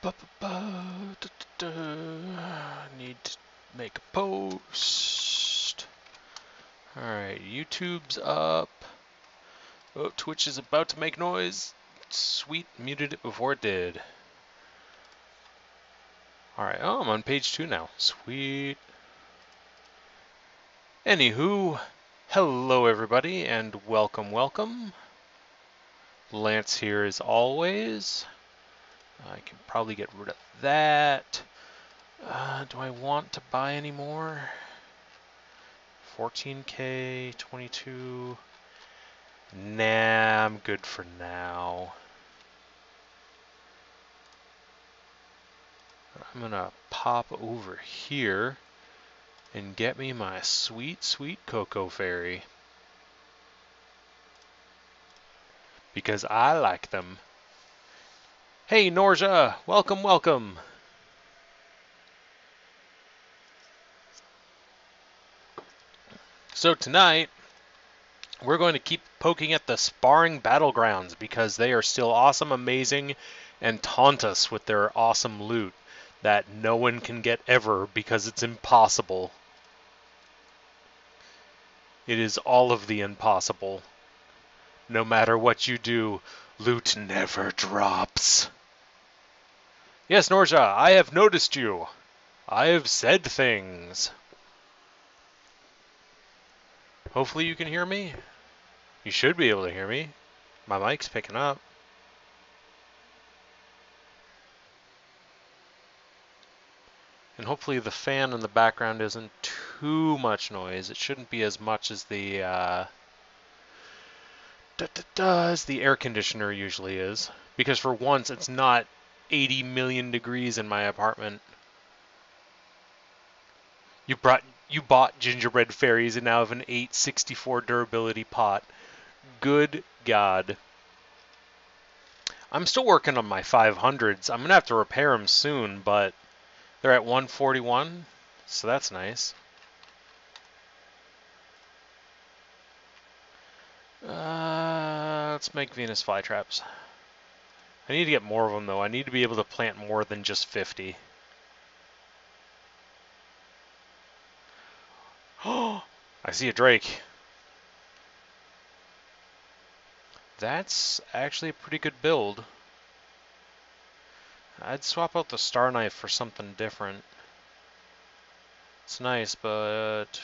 Need to make a post. Alright, YouTube's up. Oh, Twitch is about to make noise. Sweet, muted it before it did. Alright, oh, I'm on page 2 now. Sweet. Anywho, hello everybody, and welcome. Lance here as always. I can probably get rid of that. Do I want to buy any more? 14k, 22. Nah, I'm good for now. I'm gonna pop over here and get me my sweet Cocoa Fairy. Because I like them. Hey Norja, welcome. So tonight, we're going to keep poking at the sparring battlegrounds because they are still awesome, amazing, and taunt us with their awesome loot that no one can get ever because it's impossible. It is all of the impossible. No matter what you do, loot never drops. Yes, Norja, I have noticed you. I have said things. Hopefully you can hear me. You should be able to hear me. My mic's picking up. And hopefully the fan in the background isn't too much noise. It shouldn't be as much as the as the air conditioner usually is. Because for once it's not 80 million degrees in my apartment. You bought gingerbread fairies and now have an 864 durability pot. Good God. I'm still working on my 500s. I'm going to have to repair them soon, but they're at 141, so that's nice. Let's make Venus flytraps. I need to get more of them, though. I need to be able to plant more than just 50. Oh, I see a drake. That's actually a pretty good build. I'd swap out the star knife for something different. It's nice, but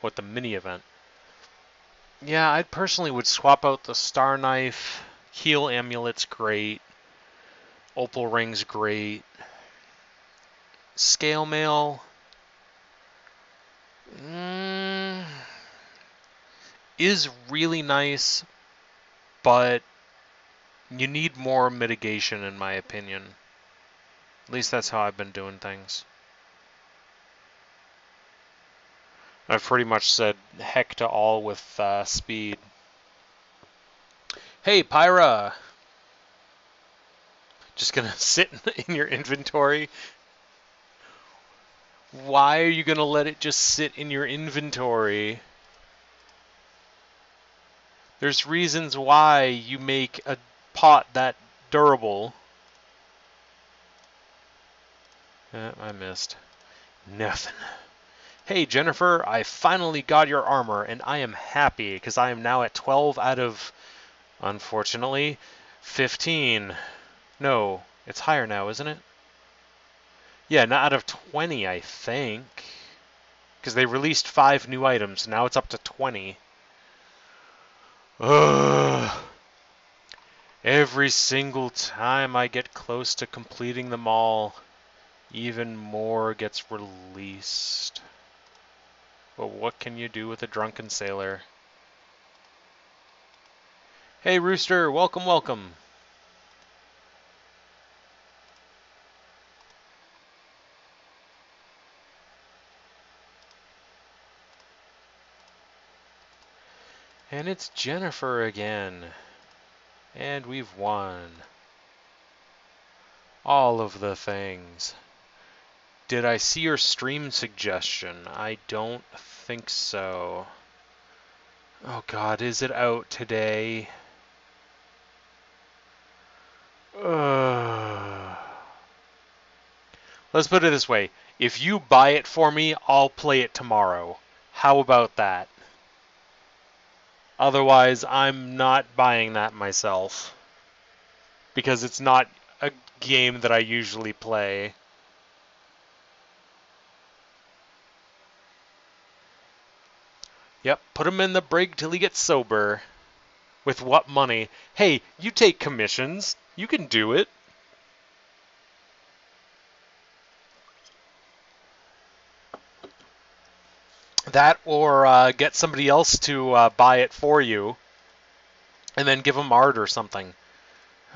what, the mini event? Yeah, I personally would swap out the star knife. Heal amulet's great. Opal ring's great. Scale mail is really nice, but you need more mitigation in my opinion. At least that's how I've been doing things. I've pretty much said heck to all with speed. Hey, Pyra! Just gonna sit in your inventory? Why are you gonna let it just sit in your inventory? There's reasons why you make a pot that durable. I missed. Nothing. Hey Jennifer, I finally got your armor, and I am happy, because I am now at 12 out of, unfortunately, 15. No, it's higher now, isn't it? Yeah, not out of 20, I think. Because they released 5 new items, now it's up to 20. Ugh. Every single time I get close to completing them all, even more gets released. But what can you do with a drunken sailor? Hey Rooster, welcome. And it's Jennifer again. And we've won. All of the things. Did I see your stream suggestion? I don't think so. Oh God, is it out today? Let's put it this way. If you buy it for me, I'll play it tomorrow. How about that? Otherwise, I'm not buying that myself. Because it's not a game that I usually play. Yep, put him in the brig till he gets sober. With what money? Hey, you take commissions. You can do it. That or get somebody else to buy it for you. And then give them art or something.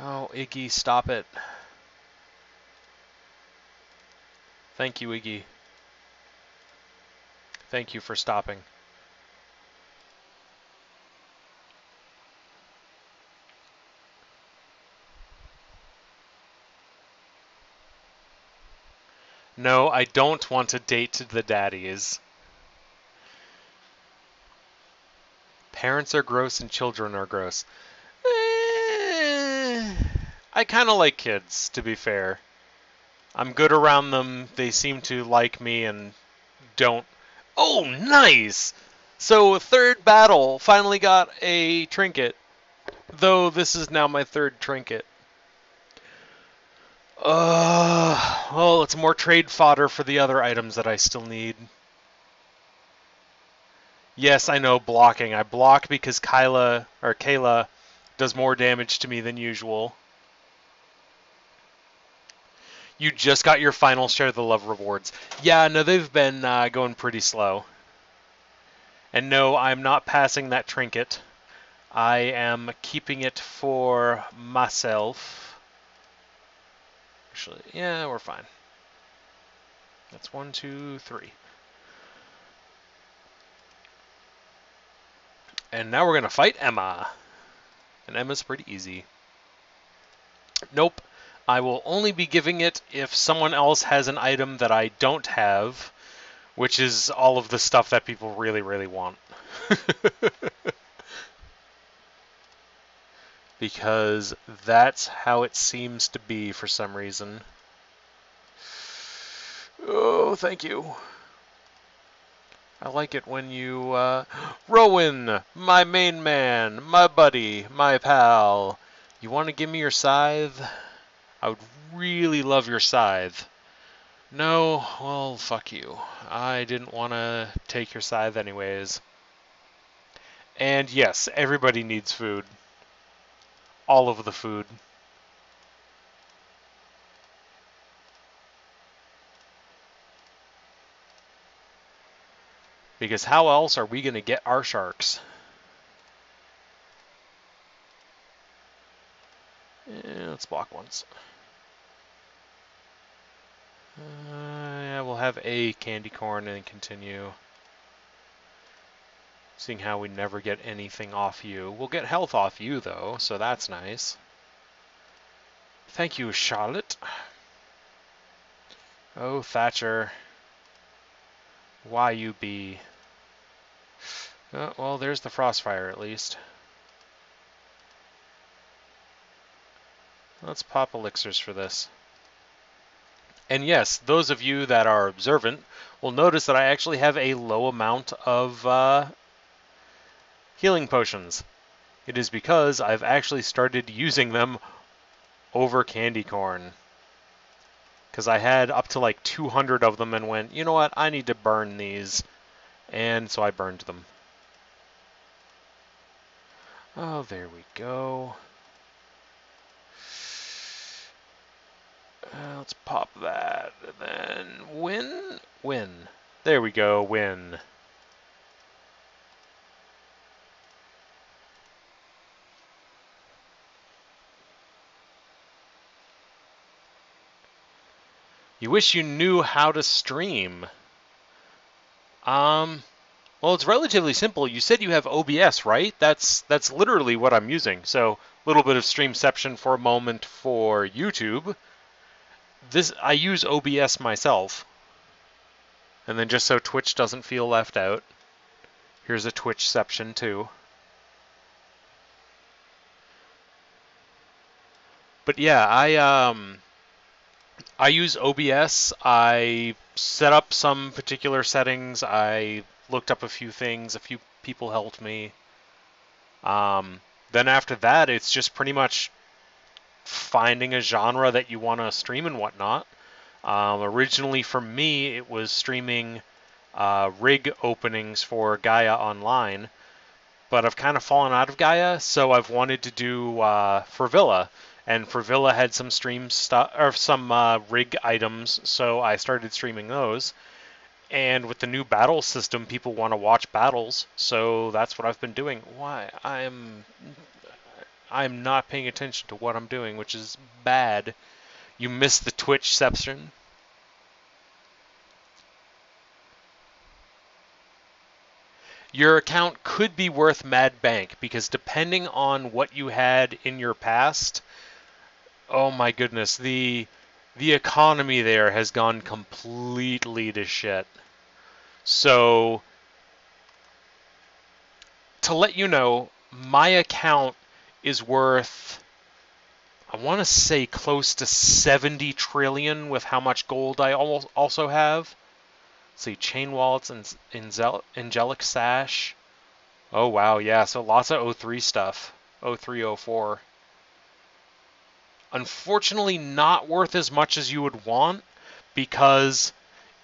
Oh, Iggy, stop it. Thank you, Iggy. Thank you for stopping. No, I don't want to date the daddies. Parents are gross and children are gross. I kind of like kids, to be fair. I'm good around them. They seem to like me and don't. Oh, nice! So, third battle. Finally got a trinket. Though this is now my third trinket. Well, it's more trade fodder for the other items that I still need. Yes, I know, blocking. I block because Kayla does more damage to me than usual. You just got your final share of the love rewards. Yeah, no, they've been going pretty slow. And no, I'm not passing that trinket. I am keeping it for myself. Actually, yeah, we're fine. That's 1, 2, 3. And now we're going to fight Emma. And Emma's pretty easy. Nope. I will only be giving it if someone else has an item that I don't have, which is all of the stuff that people really, really want. Because that's how it seems to be for some reason. Oh, thank you. I like it when you, Rowan, my main man, my buddy, my pal. You want to give me your scythe? I would really love your scythe. No, well, fuck you. I didn't want to take your scythe anyways. And yes, everybody needs food. All of the food. Because how else are we going to get our sharks? Let's block once. Yeah, we'll have a candy corn and continue. Seeing how we never get anything off you. We'll get health off you, though, so that's nice. Thank you, Charlotte. Oh, Thatcher. Why you be? Oh, well, there's the Frostfire, at least. Let's pop elixirs for this. And yes, those of you that are observant will notice that I actually have a low amount of healing potions. It is because I've actually started using them over candy corn. Because I had up to like 200 of them and went, you know what, I need to burn these. And so I burned them. Oh, there we go. Let's pop that. And then win. Win. There we go, win. You wish you knew how to stream. Well, it's relatively simple. You said you have OBS, right? That's literally what I'm using. So, a little bit of streamception for a moment for YouTube. I use OBS myself. And then just so Twitch doesn't feel left out, here's a Twitchception too. But yeah, I use OBS. I set up some particular settings. I looked up a few things. A few people helped me. Then after that, it's just pretty much finding a genre that you want to stream and whatnot. Originally, for me, it was streaming rig openings for Gaia Online, but I've kind of fallen out of Gaia, so I've wanted to do Furvilla, and Furvilla had some stream stuff or some rig items, so I started streaming those. And with the new battle system, people want to watch battles, so that's what I've been doing. Why? I'm not paying attention to what I'm doing, which is bad. You missed the Twitch section. Your account could be worth mad bank because depending on what you had in your past, oh my goodness, the economy there has gone completely to shit. So to let you know, my account is worth, I want to say, close to 70 trillion with how much gold I also have. Let's see, chain wallets and angelic sash. Oh wow, yeah, so lots of O3 stuff. O3, O4. Unfortunately, not worth as much as you would want, because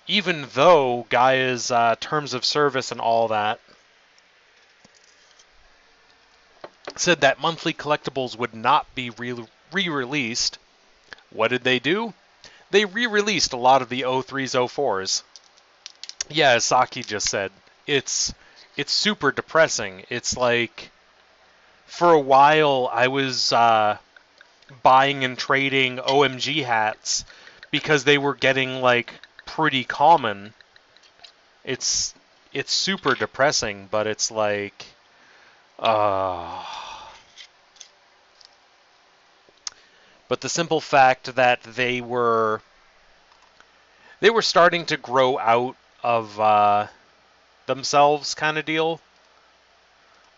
even though Gaia's terms of service and all that said that monthly collectibles would not be re-released, what did they do? They re-released a lot of the O3s, O4s. Yeah, as Saki just said, it's super depressing. It's like, for a while I was buying and trading OMG hats because they were getting like pretty common. It's super depressing, but it's like but the simple fact that they were starting to grow out of themselves kind of deal.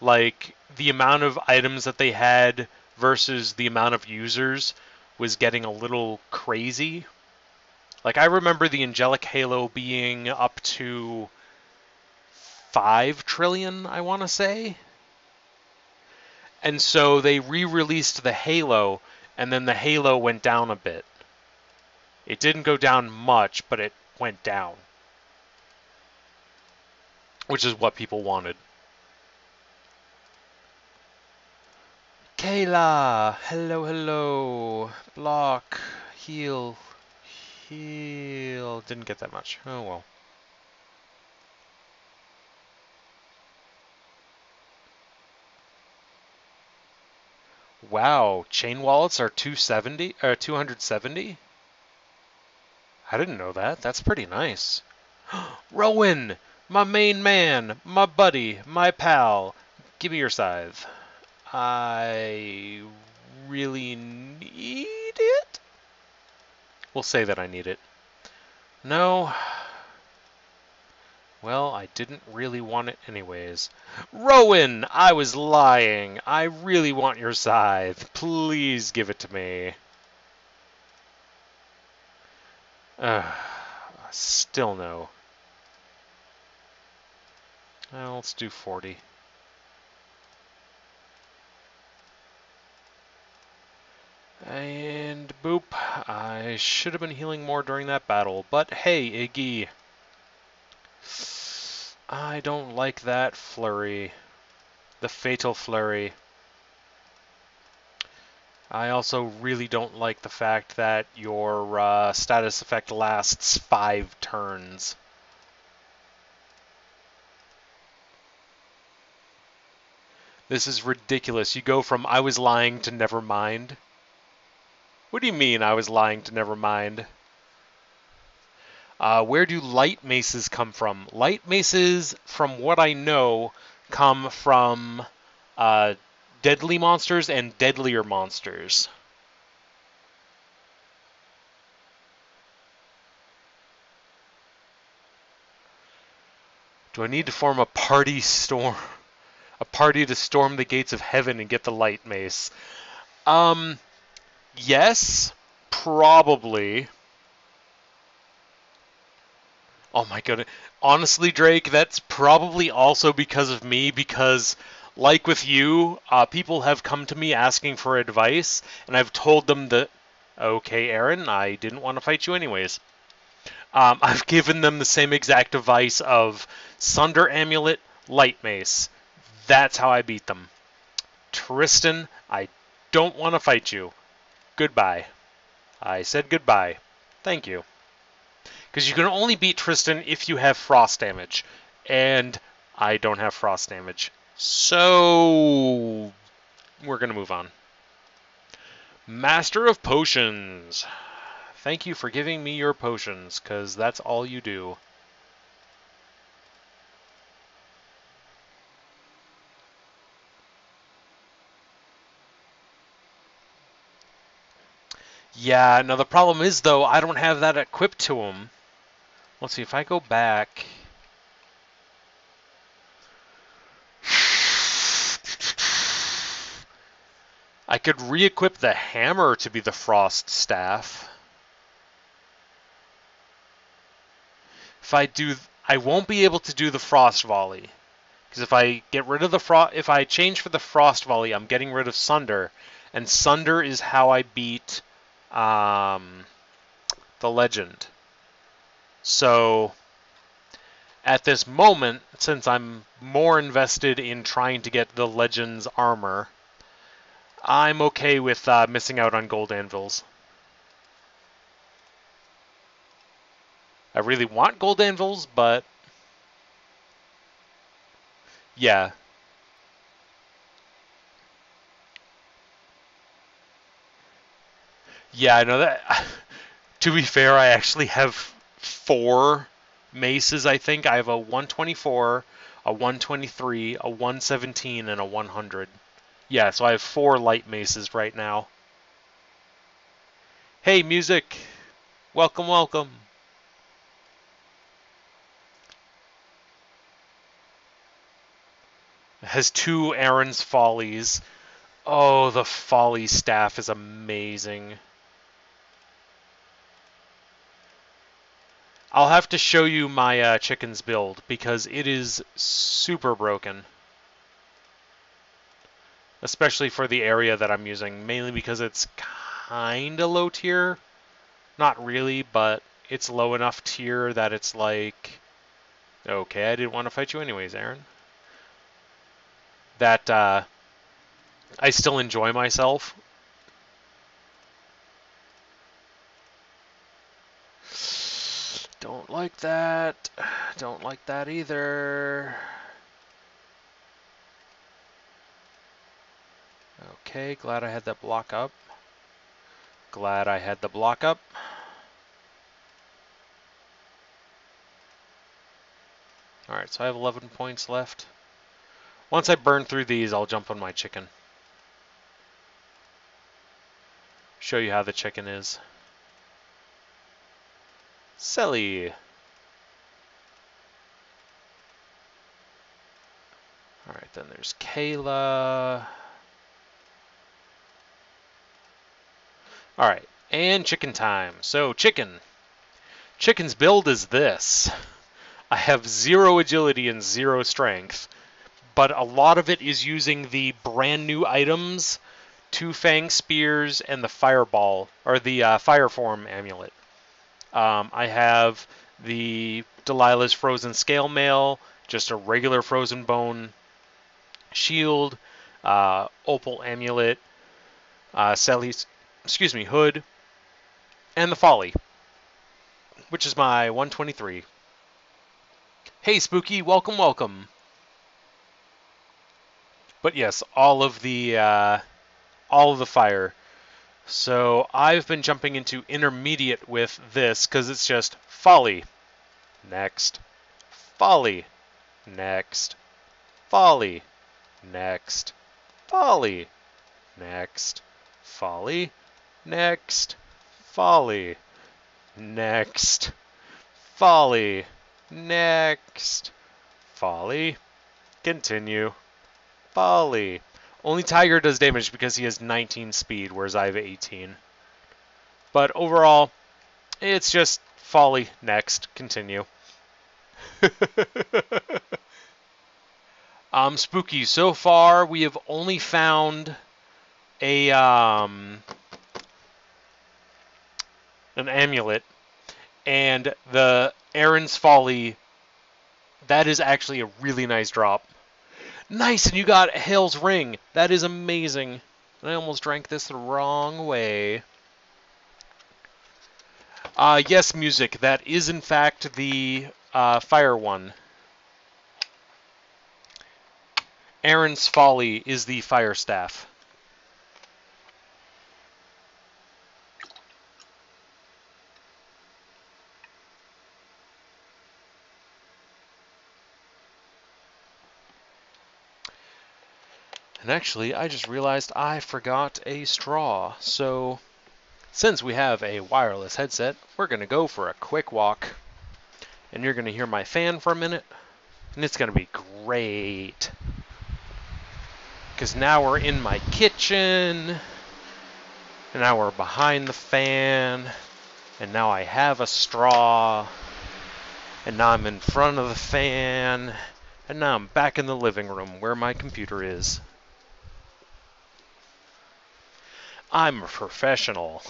Like, the amount of items that they had versus the amount of users was getting a little crazy. Like, I remember the Angelic Halo being up to 5 trillion, I want to say. And so they re-released the Halo, and then the Halo went down a bit. It didn't go down much, but it went down. Which is what people wanted. Kayla! Hello, hello. Block. Heal. Heal. Didn't get that much. Oh well. Wow, chain wallets are 270? I didn't know that. That's pretty nice. Rowan! My main man! My buddy! My pal! Give me your scythe. I really need it? We'll say that I need it. No. Well, I didn't really want it anyways. Rowan! I was lying. I really want your scythe. Please give it to me. Still no. Well, let's do 40. And boop. I should have been healing more during that battle, but hey, Iggy. I don't like that flurry. The fatal flurry. I also really don't like the fact that your status effect lasts 5 turns. This is ridiculous. You go from I was lying to never mind. What do you mean I was lying to never mind? Where do light maces come from? Light maces, from what I know, come from deadly monsters and deadlier monsters. Do I need to form a party storm? A party to storm the gates of heaven and get the light mace? Yes, probably. Oh my goodness. Honestly, Drake, that's probably also because of me, because, like with you, people have come to me asking for advice, and I've told them that, okay, Aaron, I didn't want to fight you anyways. I've given them the same exact advice of Sunder Amulet, Light Mace. That's how I beat them. Tristan, I don't want to fight you. Goodbye. I said goodbye. Thank you. Because you can only beat Tristan if you have frost damage. And I don't have frost damage. So we're going to move on. Master of Potions. Thank you for giving me your potions, because that's all you do. Yeah, now the problem is, though, I don't have that equipped to him. Let's see, if I go back... I could re-equip the hammer to be the frost staff. If I do... I won't be able to do the frost volley. Because if I get rid of the if I change for the frost volley, I'm getting rid of Sunder. And Sunder is how I beat the legend. So at this moment, since I'm more invested in trying to get the legend's armor, I'm okay with missing out on gold anvils. I really want gold anvils, but yeah. Yeah, I know that. To be fair, I actually have 4 maces, I think. I have a 124, a 123, a 117, and a 100. Yeah, so I have 4 light maces right now. Hey, music! Welcome, welcome! It has 2 Aaron's Follies. Oh, the Folly staff is amazing. I'll have to show you my chicken's build, because it is super broken. Especially for the area that I'm using, mainly because it's kinda low tier. Not really, but it's low enough tier that it's like, okay, I didn't want to fight you anyways, Aaron. That, I still enjoy myself. Don't like that. Don't like that either. Okay, glad I had that block up. Glad I had the block up. Alright, so I have 11 points left. Once I burn through these, I'll jump on my chicken. Show you how the chicken is. Selly. Alright, then there's Kayla. Alright, and chicken time. So, chicken. Chicken's build is this. I have 0 agility and 0 strength, but a lot of it is using the brand new items, 2 Fang Spears, and the Fireball, or the Fire Form Amulet. I have the Delilah's Frozen Scale Mail, just a regular Frozen Bone Shield, Opal Amulet, Sally's, Hood, and the Folly, which is my 123. Hey, Spooky, welcome, welcome. But yes, all of the fire. So I've been jumping into intermediate with this because it's just Folly, next, Folly, next, Folly, next, Folly, next, Folly, next, Folly, next, Folly, next, Folly, continue, Folly. Only Tiger does damage because he has 19 speed, whereas I have 18. But overall, it's just Folly, next, continue. Spooky. So far, we have only found a an amulet, and the Aaron's Folly. That is actually a really nice drop. Nice, and you got Hale's Ring. That is amazing. I almost drank this the wrong way. Yes, music. That is, in fact, the fire one. Aaron's Folly is the fire staff. And actually, I just realized I forgot a straw. So, since we have a wireless headset, we're going to go for a quick walk. And you're going to hear my fan for a minute. And it's going to be great. Because now we're in my kitchen. And now we're behind the fan. And now I have a straw. And now I'm in front of the fan. And now I'm back in the living room where my computer is. I'm a professional.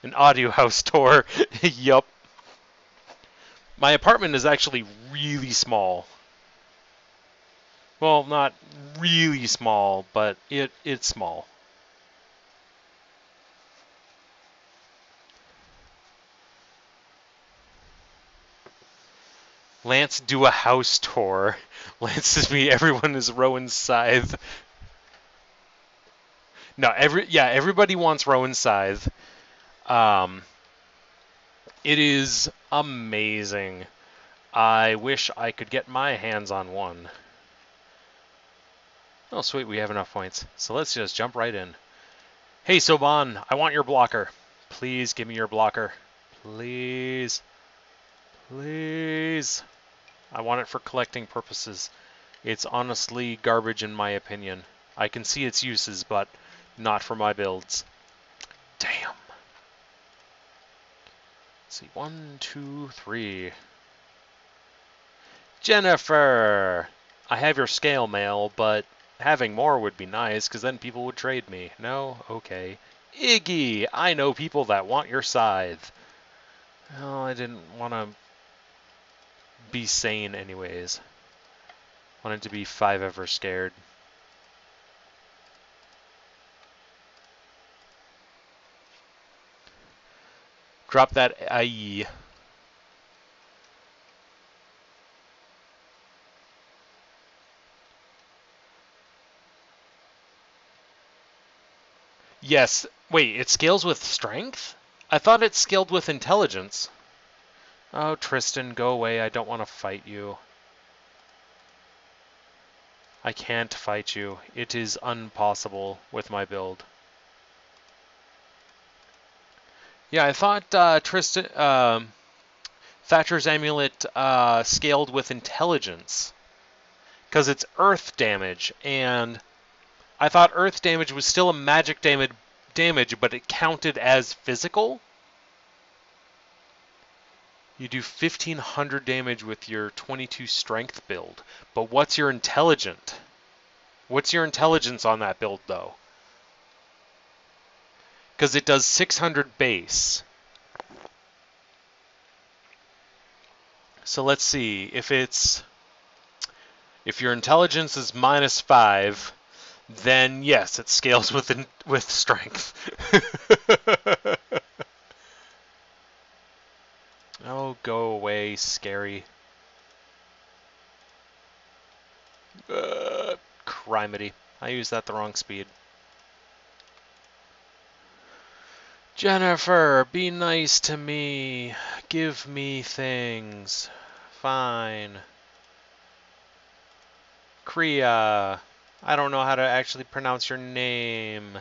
An audio house tour. Yup. My apartment is actually really small. Well, not really small, but it's small. Lance, do a house tour. Lance is me. Everyone is Rowan's Scythe. No, everybody wants Rowan's Scythe. It is amazing. I wish I could get my hands on one. Oh, sweet, we have enough points. So let's just jump right in. Hey, Soban, I want your blocker. Please give me your blocker. Please. Please. I want it for collecting purposes. It's honestly garbage in my opinion. I can see its uses, but not for my builds. Damn. Let's see, 1, 2, 3. Jennifer! I have your scale mail, but having more would be nice, because then people would trade me. No? Okay. Iggy! I know people that want your scythe. Oh, I didn't want to be sane anyways. Wanted to be 5 ever scared. Drop that IE. Yes. Wait, it scales with strength? I thought it scaled with intelligence. Oh, Tristan, go away. I don't want to fight you. I can't fight you. It is impossible with my build. Yeah, I thought Thatcher's Amulet scaled with intelligence. Because it's earth damage, and I thought earth damage was still a magic damage, but it counted as physical? You do 1,500 damage with your 22 strength build. But what's your intelligence? What's your intelligence on that build, though? Because it does 600 base. So let's see. If your intelligence is -5, then yes, it scales with strength. Oh, go away, scary. Criminy. I used that the wrong speed. Jennifer, be nice to me. Give me things. Fine. Kriya. I don't know how to actually pronounce your name.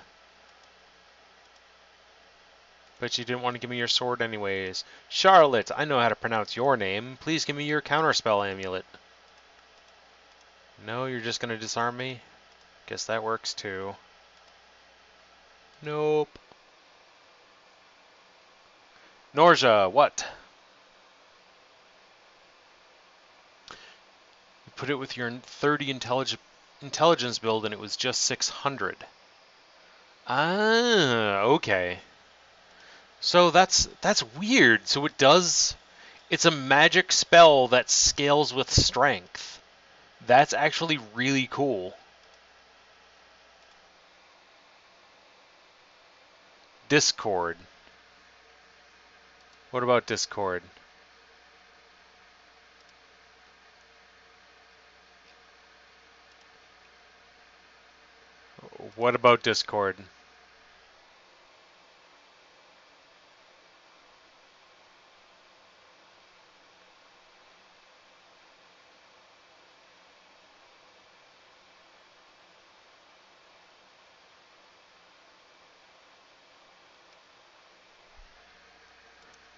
But you didn't want to give me your sword anyways. Charlotte, I know how to pronounce your name. Please give me your counterspell amulet. No, you're just going to disarm me? Guess that works too. Nope. Norja, what? You put it with your 30 intelligence build and it was just 600. Ah, okay. So that's weird. So it's a magic spell that scales with strength. That's actually really cool. Discord. What about Discord? What about Discord?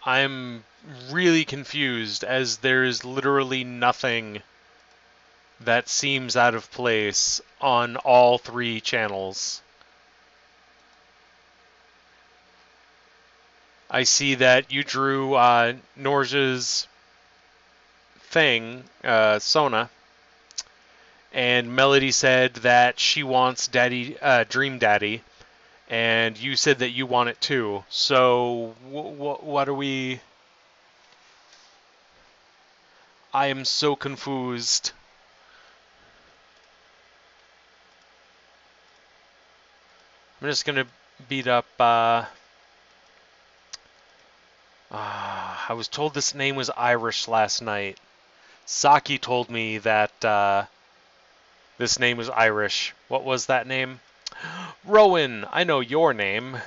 I'm really confused as there is literally nothing that seems out of place on all three channels. I see that you drew Norja's thing, Sona, and Melody said that she wants Dream Daddy, and you said that you want it too. So what are we? I am so confused. I'm just gonna beat up. I was told this name was Irish last night. Saki told me that this name was Irish. What was that name? Rowan, I know your name.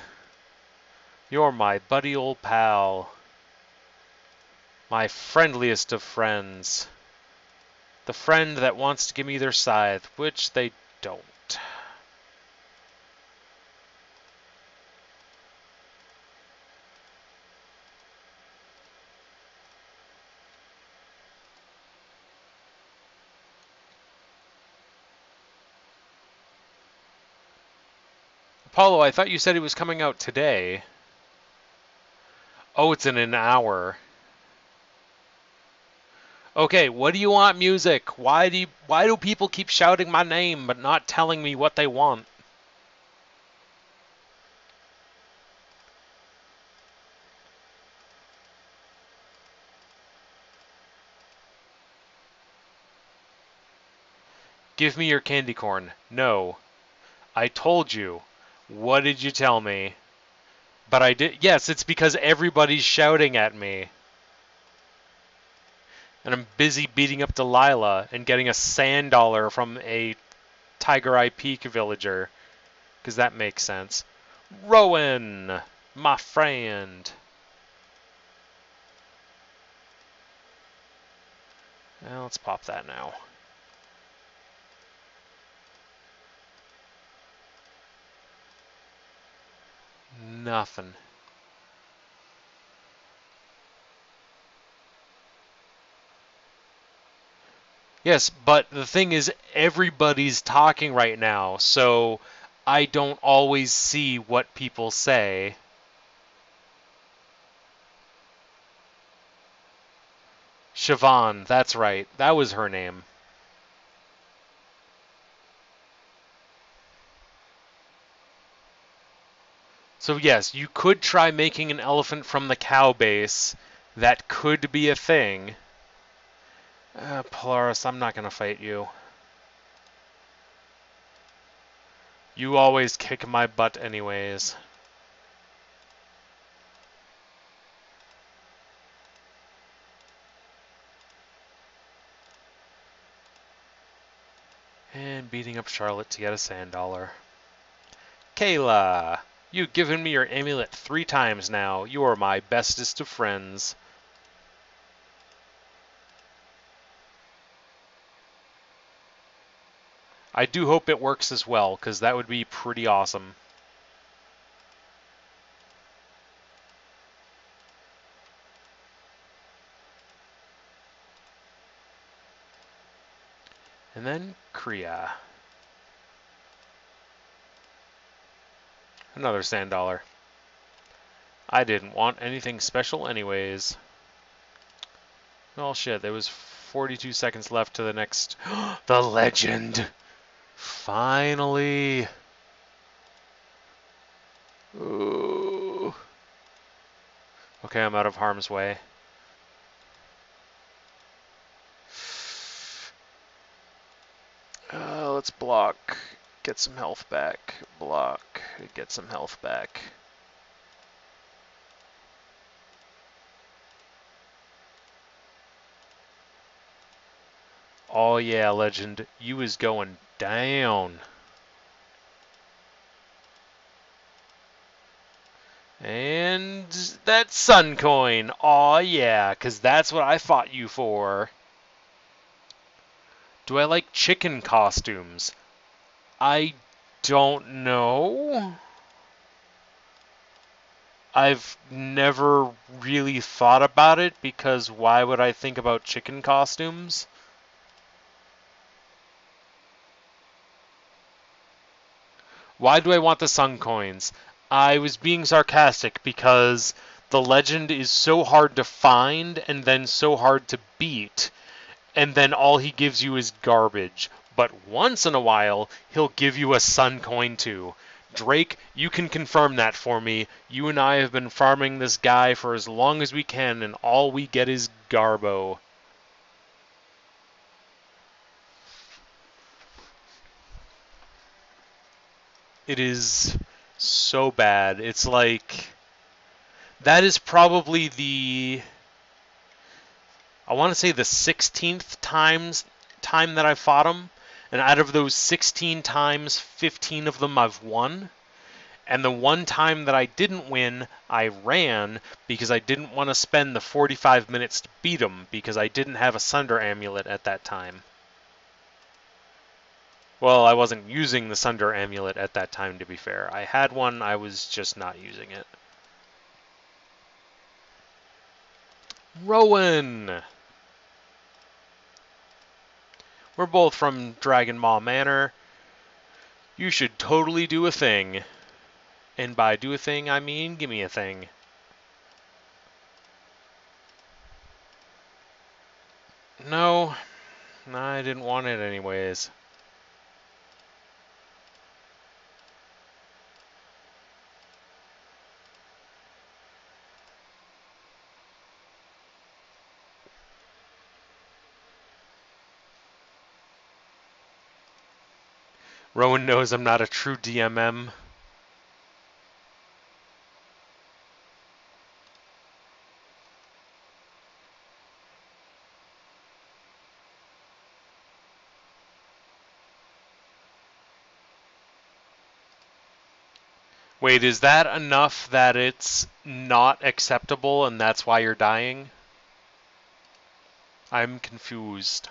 You're my buddy old pal. My friendliest of friends. The friend that wants to give me their scythe, which they don't. Apollo, I thought you said it was coming out today. Oh, it's in an hour. Okay, what do you want, music? Why do people keep shouting my name but not telling me what they want? Give me your candy corn. No. I told you. What did you tell me? But I did. Yes, it's because everybody's shouting at me. And I'm busy beating up Delilah and getting a sand dollar from a Tiger Eye Peak villager. Because that makes sense. Rowan, my friend. Well, let's pop that now. Nothing. Yes, but the thing is, everybody's talking right now, so I don't always see what people say. Siobhan, that's right. That was her name. So yes, you could try making an elephant from the cow base. That could be a thing. Polaris, I'm not going to fight you. You always kick my butt anyways. And beating up Charlotte to get a sand dollar. Kayla, you've given me your amulet 3 times now. You are my bestest of friends. I do hope it works as well, because that would be pretty awesome. And then Kriya. Another sand dollar. I didn't want anything special anyways. Well, shit, there was 42 seconds left to the next... The legend! Finally! Ooh. Okay, I'm out of harm's way. Let's block. Get some health back. Block. Get some health back. Oh yeah, legend. You is going down. And that sun coin. Oh yeah, 'cause that's what I fought you for. Do I like chicken costumes? I don't know. I've never really thought about it because why would I think about chicken costumes? Why do I want the sun coins? I was being sarcastic because the legend is so hard to find and then so hard to beat, and then all he gives you is garbage. But once in a while, he'll give you a sun coin too. Drake, you can confirm that for me. You and I have been farming this guy for as long as we can, and all we get is garbo. It is so bad. It's like... That is probably I want to say the 16th time that I fought him, and out of those 16 times, 15 of them I've won. And the one time that I didn't win, I ran because I didn't want to spend the 45 minutes to beat him because I didn't have a Sunder Amulet at that time. Well, I wasn't using the Sunder Amulet at that time, to be fair. I had one, I was just not using it. Rowan! We're both from Dragon Maw Manor. You should totally do a thing. And by do a thing, I mean give me a thing. No, I didn't want it anyways. Rowan knows I'm not a true DMM. Wait, is that enough that it's not acceptable and that's why you're dying? I'm confused.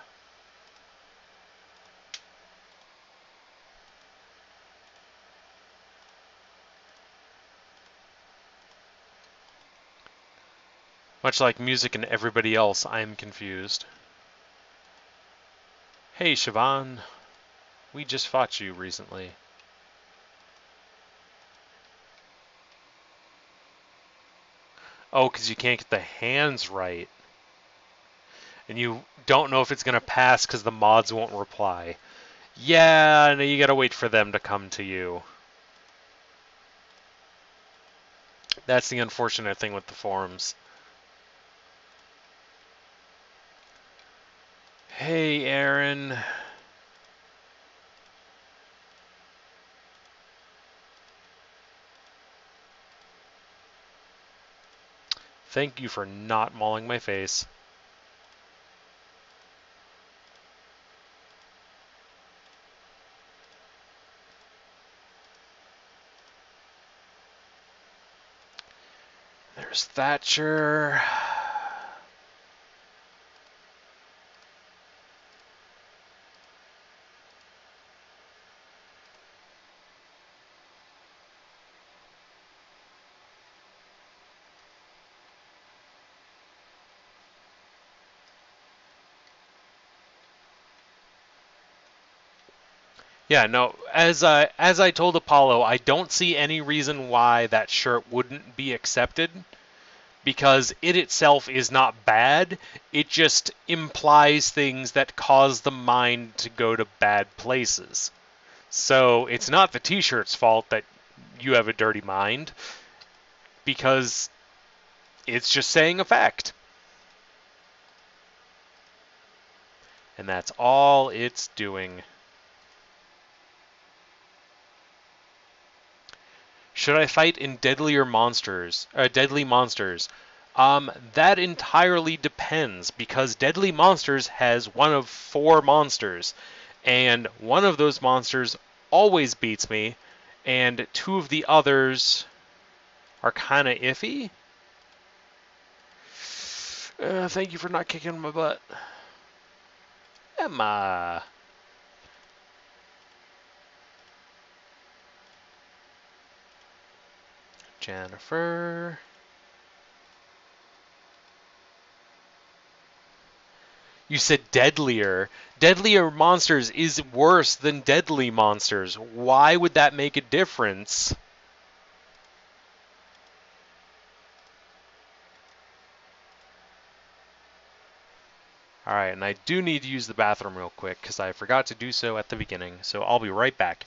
Much like music and everybody else, I'm confused. Hey, Siobhan. We just fought you recently. Oh, because you can't get the hands right. And you don't know if it's going to pass because the mods won't reply. Yeah, no, you gotta wait for them to come to you. That's the unfortunate thing with the forums. Hey, Aaron. Thank you for not mauling my face. There's Thatcher. Yeah, no, as I told Apollo, I don't see any reason why that shirt wouldn't be accepted because it itself is not bad. It just implies things that cause the mind to go to bad places. So it's not the t-shirt's fault that you have a dirty mind because it's just saying a fact. And that's all it's doing. Should I fight in deadly monsters? That entirely depends because Deadly Monsters has one of 4 monsters, and one of those monsters always beats me, and 2 of the others are kind of iffy. Thank you for not kicking my butt. Emma. Jennifer. You said deadlier. Deadlier monsters is worse than deadly monsters. Why would that make a difference? Alright, and I do need to use the bathroom real quick because I forgot to do so at the beginning, so I'll be right back.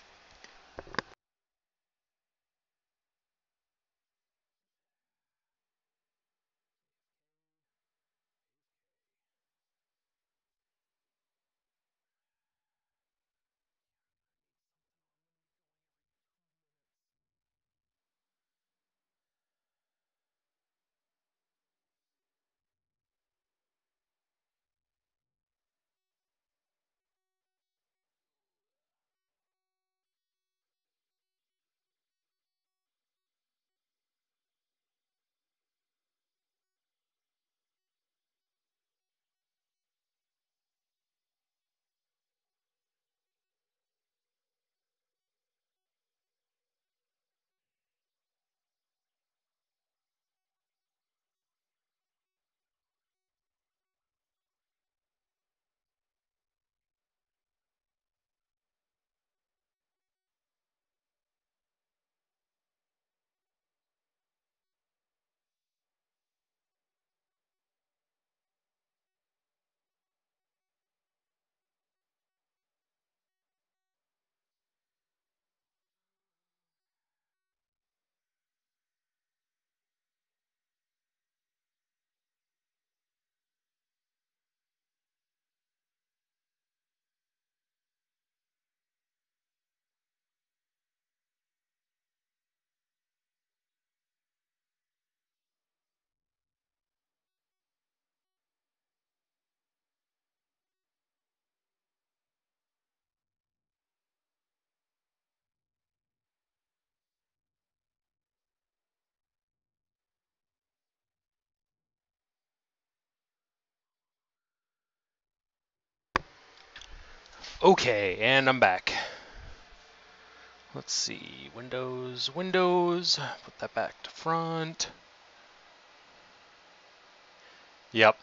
Okay, and I'm back. Let's see. Windows, Windows. Put that back to front. Yep.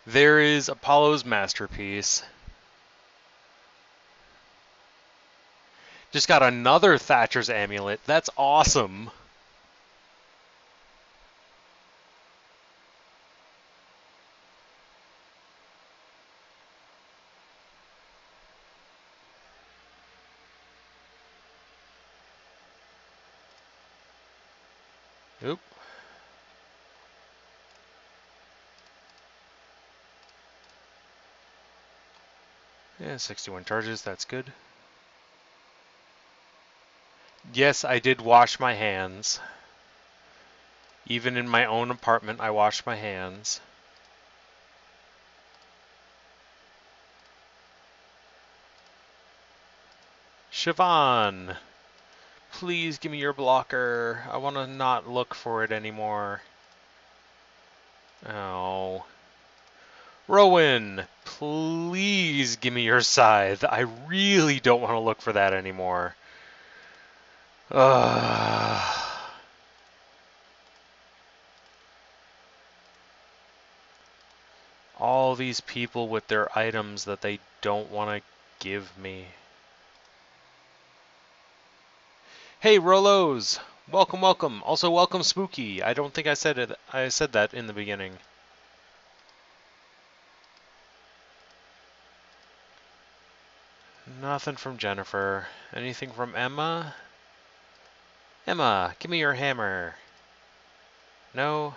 There is Apollo's masterpiece. Just got another Thatcher's amulet. That's awesome. Oop. Yeah, 61 charges. That's good. Yes, I did wash my hands. Even in my own apartment, I washed my hands. Siobhan, please give me your blocker. I want to not look for it anymore. Oh. Rowan, please give me your scythe. I really don't want to look for that anymore. Ugh. All these people with their items that they don't want to give me. Hey, Rolos! Welcome, welcome. Also, welcome, Spooky. I don't think I said it. I said that in the beginning. Nothing from Jennifer. Anything from Emma? Emma, give me your hammer. No?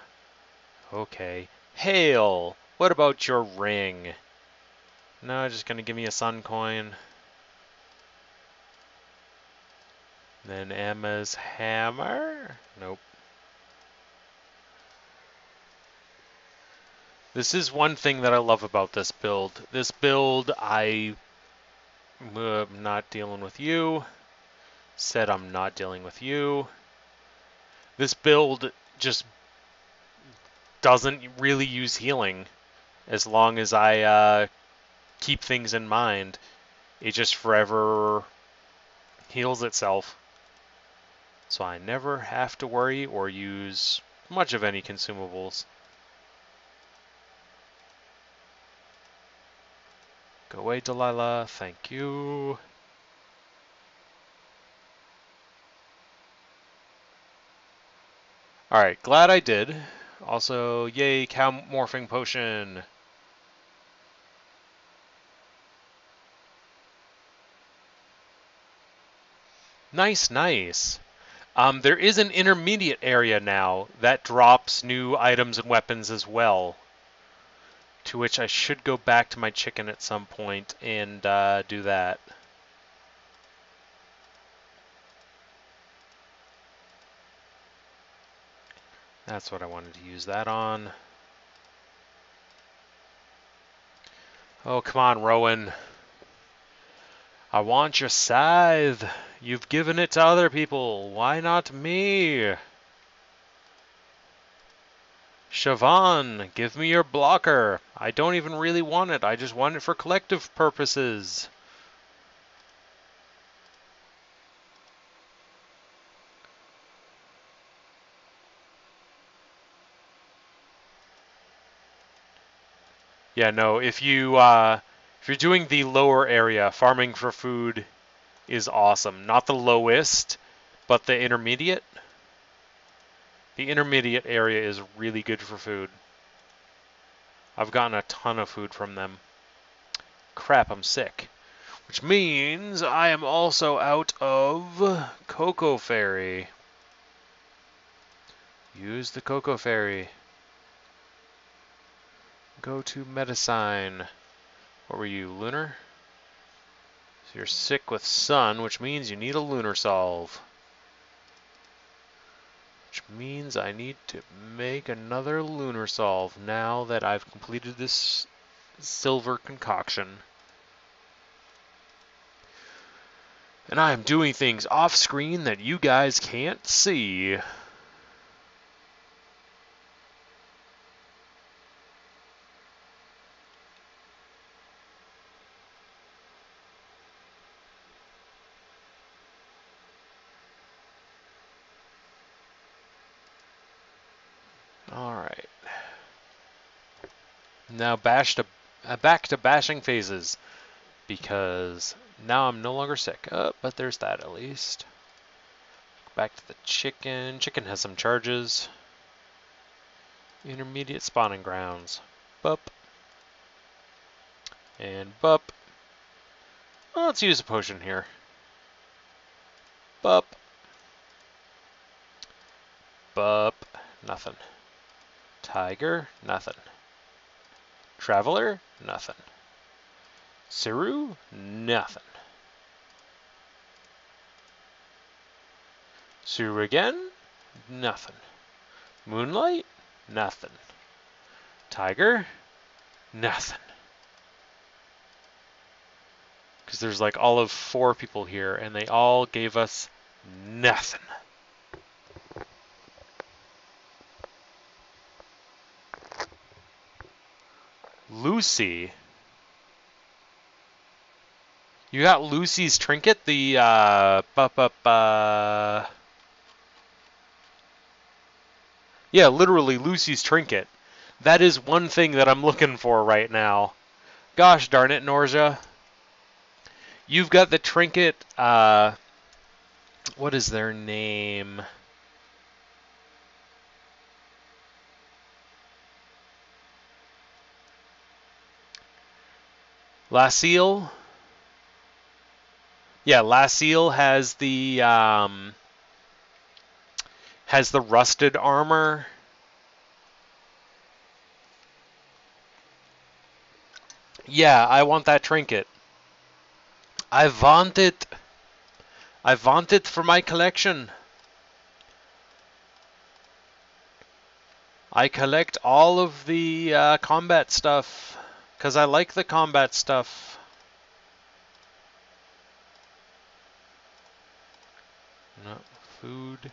Okay. Hail! What about your ring? No, just gonna give me a sun coin. Then Emma's hammer? Nope. This is one thing that I love about this build. This build, I'm not dealing with you. Said I'm not dealing with you. This build just doesn't really use healing as long as I keep things in mind. It just forever heals itself. So I never have to worry or use much of any consumables. Go away, Delilah. Thank you. Alright, glad I did. Also, yay, cow morphing potion. Nice, nice. There is an intermediate area now that drops new items and weapons as well. To which I should go back to my chicken at some point and do that. That's what I wanted to use that on. Oh, come on, Rowan. I want your scythe. You've given it to other people. Why not me? Siobhan, give me your blocker. I don't even really want it. I just want it for collective purposes. Yeah, no, if you're doing the lower area, farming for food is awesome. Not the lowest, but the intermediate. The intermediate area is really good for food. I've gotten a ton of food from them. Crap, I'm sick. Which means I am also out of Cocoa Fairy. Use the Cocoa Fairy. Go to Medicine. What were you, Lunar? So you're sick with Sun, which means you need a Lunar Solve. Which means I need to make another Lunar Solve now that I've completed this silver concoction. And I am doing things off screen that you guys can't see. Alright. Now back to bashing phases. Because now I'm no longer sick. But there's that at least. Back to the chicken. Chicken has some charges. Intermediate spawning grounds. Bup. And bup. Well, let's use a potion here. Bup. Bup. Nothing. Tiger. Nothing. Traveler. Nothing. Saru. Nothing. Saru again. Nothing. Moonlight. Nothing. Tiger. Nothing. Because there's like all of 4 people here, and they all gave us nothing. Lucy. You got Lucy's trinket, the yeah, literally Lucy's trinket. That is one thing that I'm looking for right now. Gosh darn it, Norja. You've got the trinket What is their name? Lasil? Yeah, Lasil has the rusted armor. Yeah, I want that trinket. I want it. I want it for my collection. I collect all of the combat stuff because I like the combat stuff. No food.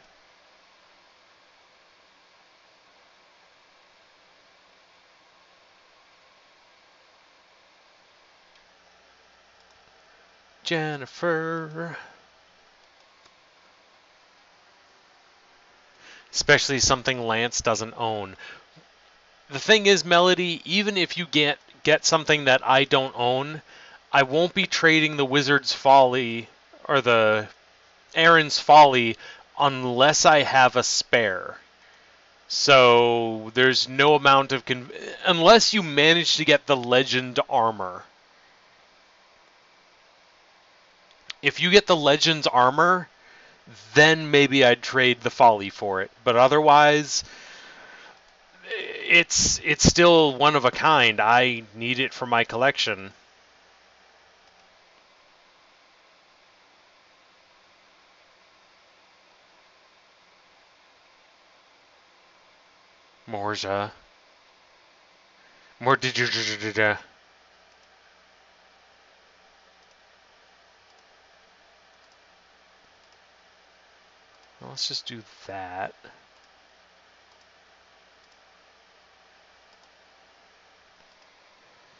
Jennifer. Especially something Lance doesn't own. The thing is, Melody, even if you get something that I don't own, I won't be trading the Wizard's Folly or the Aaron's Folly unless I have a spare. So there's no amount of unless you manage to get the Legend armor. If you get the Legend's armor, then maybe I'd trade the Folly for it. But otherwise, it's still one of a kind. I need it for my collection. Morja. More Let's just do that.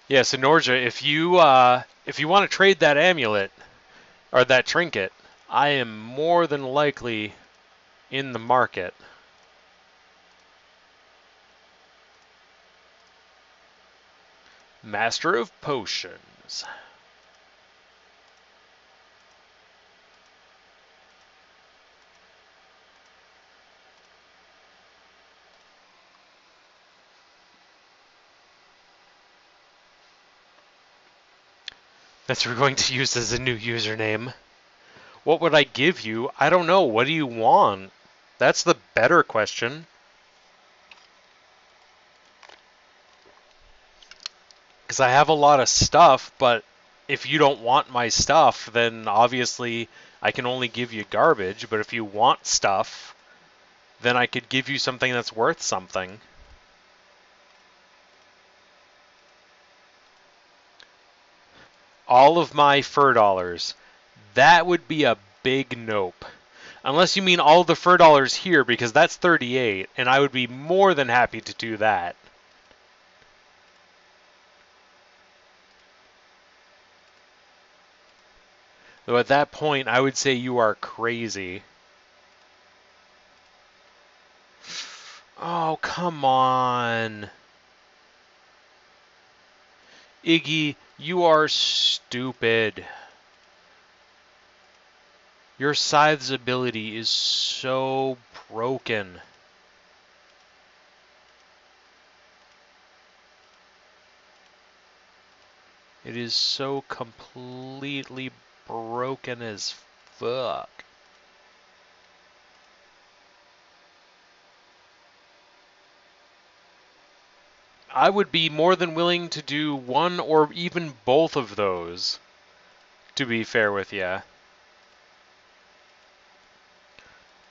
Yeah, so Norja, if you want to trade that amulet or that trinket, I am more than likely in the market. Master of Potions. That's what we're going to use as a new username. What would I give you? I don't know. What do you want? That's the better question. Because I have a lot of stuff, but if you don't want my stuff, then obviously I can only give you garbage. But if you want stuff, then I could give you something that's worth something. All of my fur dollars. That would be a big nope. Unless you mean all the fur dollars here, because that's 38, and I would be more than happy to do that. Though at that point, I would say you are crazy. Oh, come on. Iggy, you are stupid. Your scythe's ability is so broken. It is so completely broken as fuck. I would be more than willing to do one or even both of those, to be fair with you.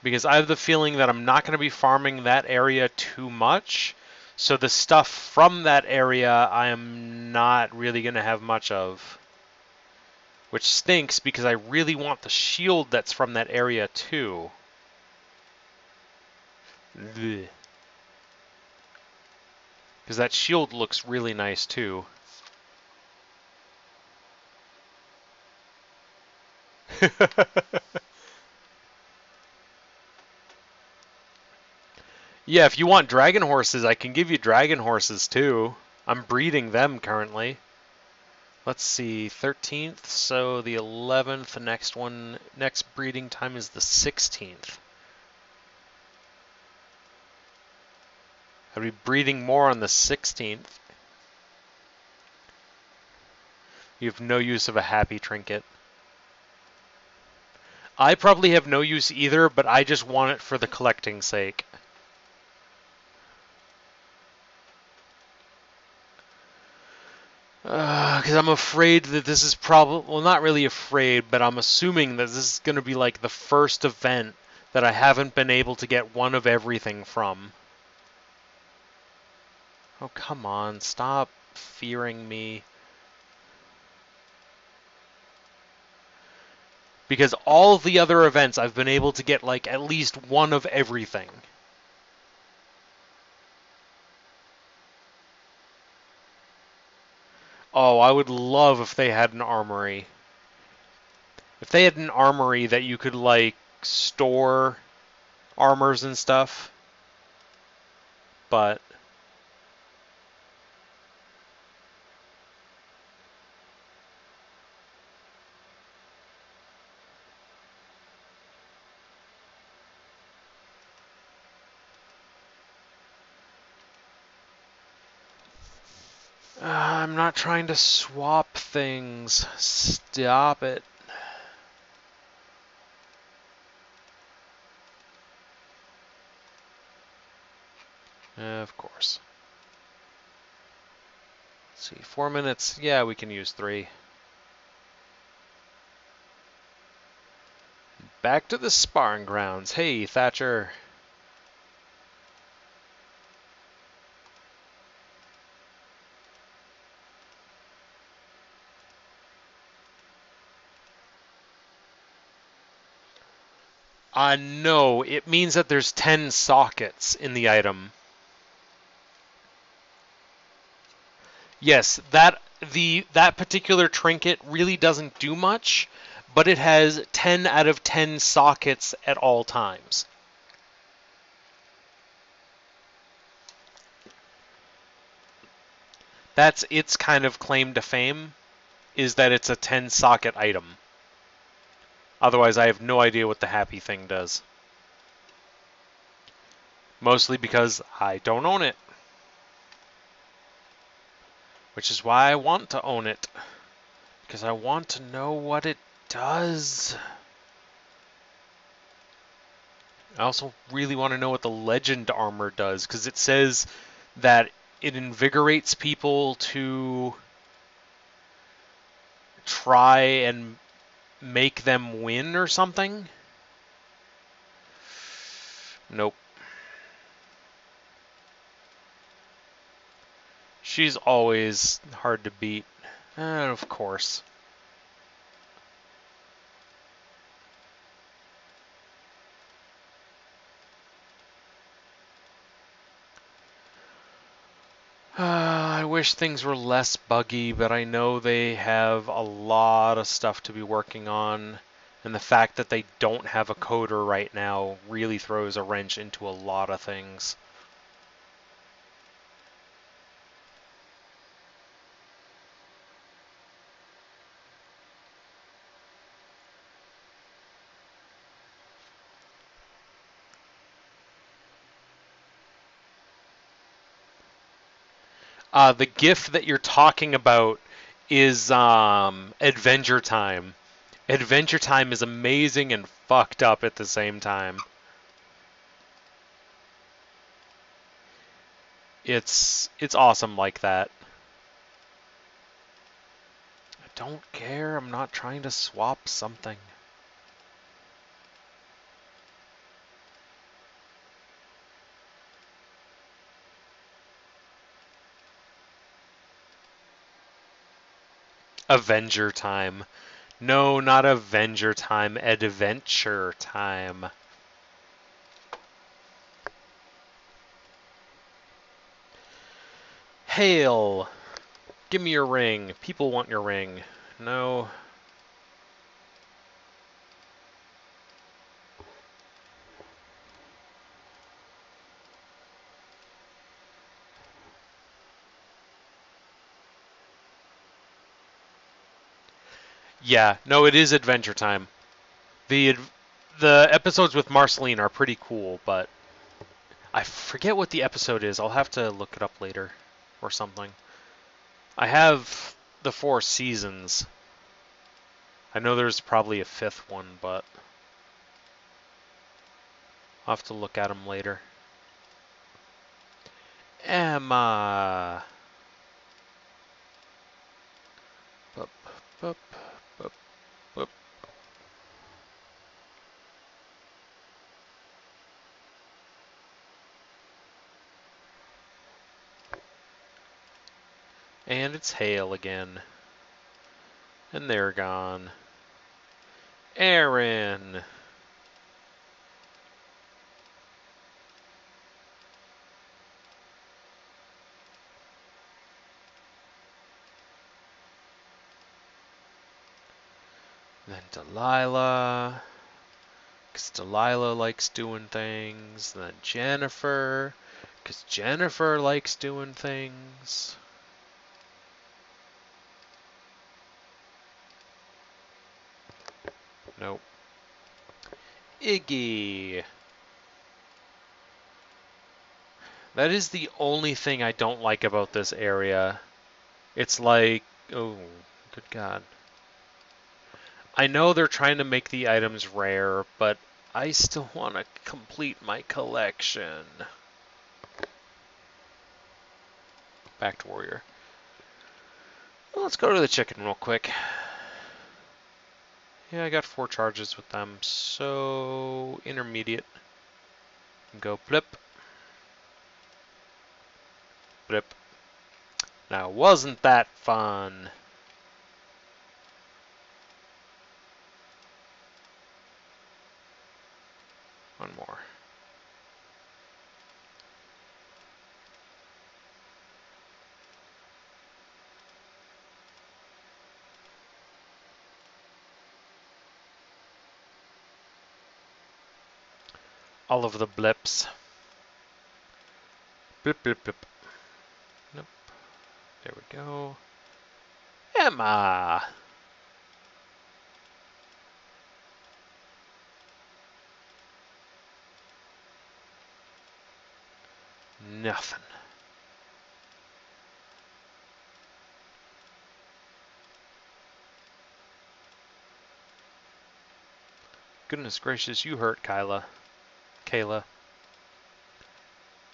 Because I have the feeling that I'm not going to be farming that area too much, so the stuff from that area I am not really going to have much of. Which stinks because I really want the shield that's from that area too. Because that shield looks really nice too. Yeah, if you want dragon horses, I can give you dragon horses too. I'm breeding them currently. Let's see, 13th, so the 11th, next breeding time is the 16th. I'd be breeding more on the 16th. You have no use of a happy trinket. I probably have no use either, but I just want it for the collecting sake. Because I'm afraid that this is probably, well, not really afraid, but I'm assuming that this is going to be like the first event that I haven't been able to get one of everything from. Oh, come on, stop fearing me. Because all of the other events I've been able to get like at least one of everything. Oh, I would love if they had an armory. If they had an armory that you could like store armors and stuff. But I'm not trying to swap things. Stop it. Of course. Let's see, 4 minutes. Yeah, we can use 3. Back to the sparring grounds. Hey, Thatcher. No, it means that there's 10 sockets in the item. Yes, that particular trinket really doesn't do much, but it has 10 out of 10 sockets at all times. That's its kind of claim to fame, is that it's a 10 socket item. Otherwise, I have no idea what the happy thing does. Mostly because I don't own it. Which is why I want to own it. Because I want to know what it does. I also really want to know what the legend armor does, because it says that it invigorates people to try and make them win or something. Nope. She's always hard to beat. Of course. I wish things were less buggy, but I know they have a lot of stuff to be working on, and the fact that they don't have a coder right now really throws a wrench into a lot of things. The GIF that you're talking about is Adventure Time. Adventure Time is amazing and fucked up at the same time. It's awesome like that. I don't care. I'm not trying to swap something. Avenger Time. No, not Avenger Time. Adventure Time. Hail! Give me your ring. People want your ring. No. Yeah, no, it is Adventure Time. The the episodes with Marceline are pretty cool, but I forget what the episode is. I'll have to look it up later or something. I have the 4 seasons. I know there's probably a fifth one, but I'll have to look at them later. Emma. Bup, bup, bup, bup. And it's Hale again. And they're gone. Aaron. Then Delilah. Because Delilah likes doing things. Then Jennifer. Because Jennifer likes doing things. Nope. Iggy. That is the only thing I don't like about this area. It's like, oh, good God. I know they're trying to make the items rare, but I still want to complete my collection. Back to Warrior. Well, let's go to the chicken real quick. Yeah, I got 4 charges with them, so intermediate. Go blip. Blip. Now, wasn't that fun? One more. All of the blips. Blip, blip, blip. Nope. There we go. Emma! Nothing. Goodness gracious, you hurt, Kayla.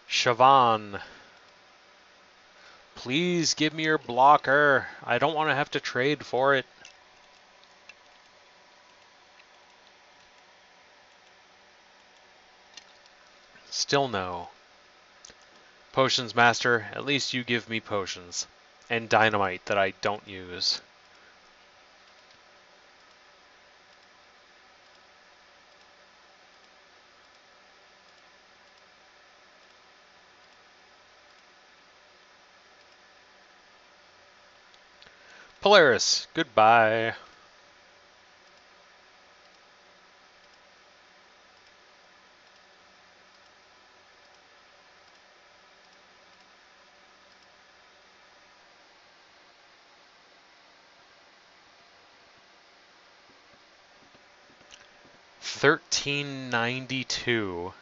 Siobhan. Please give me your blocker. I don't want to have to trade for it. Still no. Potions Master, at least you give me potions. And dynamite that I don't use. Polaris, goodbye. $13.92.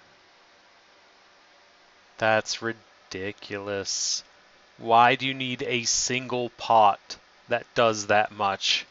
That's ridiculous. Why do you need a single pot that does that much?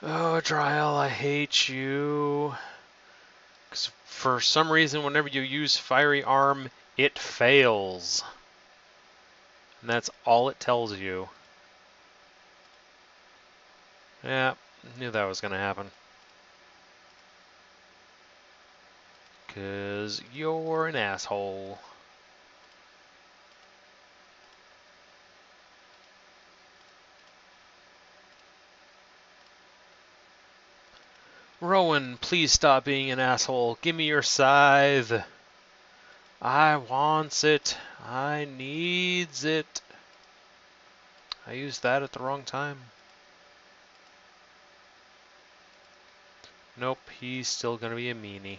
Oh, Trial, I hate you. 'Cause for some reason, whenever you use Fiery Arm, it fails. And that's all it tells you. Yeah, knew that was going to happen. 'Cause you're an asshole. Rowan, please stop being an asshole. Give me your scythe. I wants it. I needs it. I used that at the wrong time. Nope, he's still gonna be a meanie.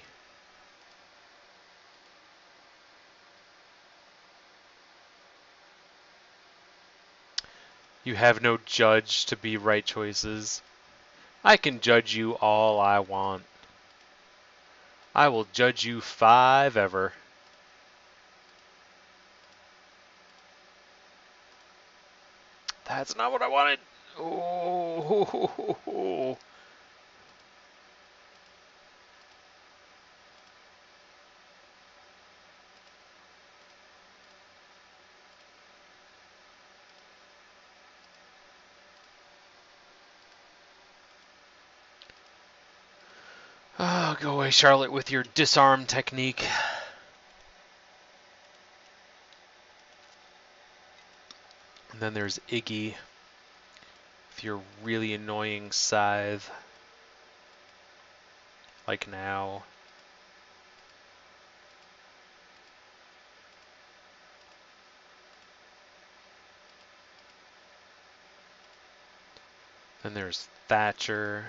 You have no judge to be right choices. I can judge you all I want. I will judge you 5 ever. That's not what I wanted. Oh. Oh, go away, Charlotte, with your disarm technique. And then there's Iggy with your really annoying scythe. Like now. Then there's Thatcher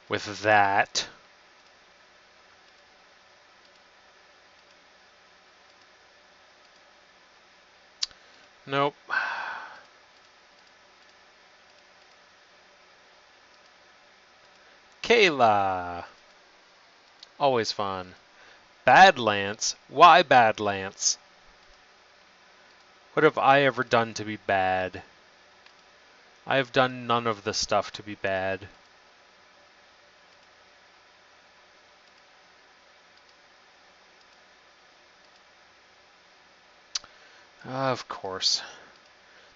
with that. Nope. Kayla. Always fun. Bad Lance? Why Bad Lance? What have I ever done to be bad? I have done none of the stuff to be bad. Of course.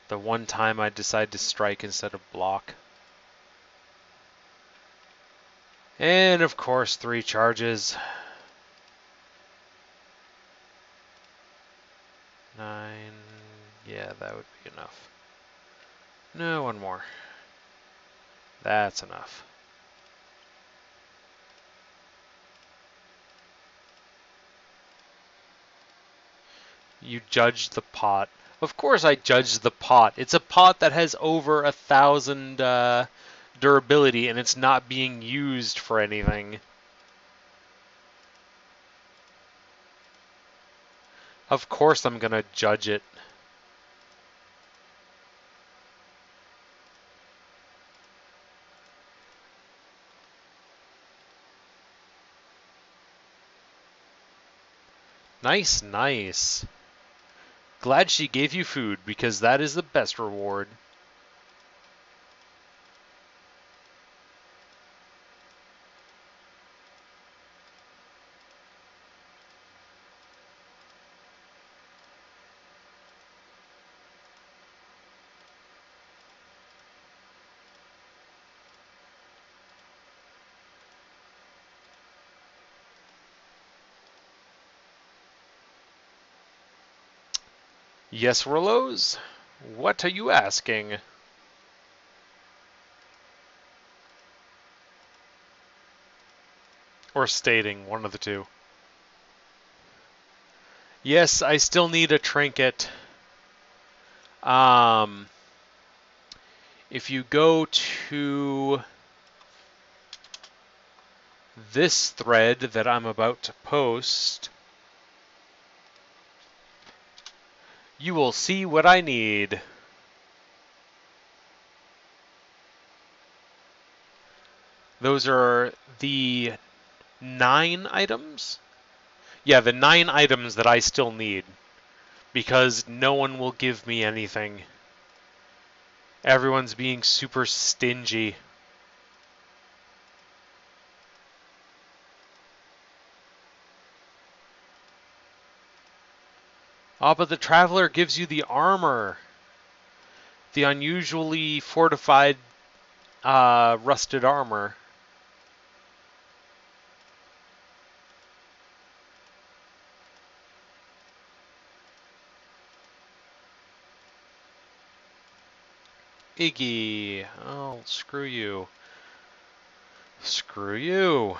The one time I decide to strike instead of block. And of course, 3 charges. 9. Yeah, that would be enough. No, 1 more. That's enough. You judged the pot. Of course I judged the pot. It's a pot that has over 1,000 durability, and it's not being used for anything. Of course I'm gonna judge it. Nice, nice. Glad she gave you food, because that is the best reward. Yes, Rollos? What are you asking? Or stating, one of the two. Yes, I still need a trinket. If you go to this thread that I'm about to post, you will see what I need. Those are the 9 items? Yeah, the 9 items that I still need. Because no one will give me anything. Everyone's being super stingy. Oh, but the Traveler gives you the armor. The unusually fortified rusted armor. Iggy. Oh, screw you. Screw you.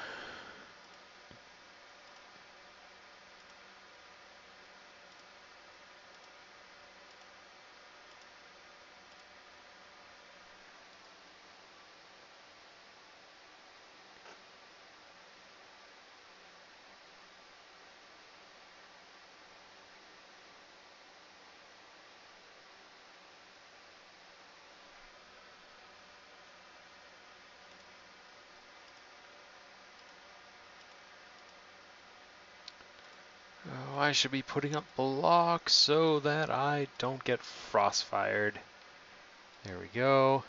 Oh, I should be putting up blocks so that I don't get frostfired. There we go.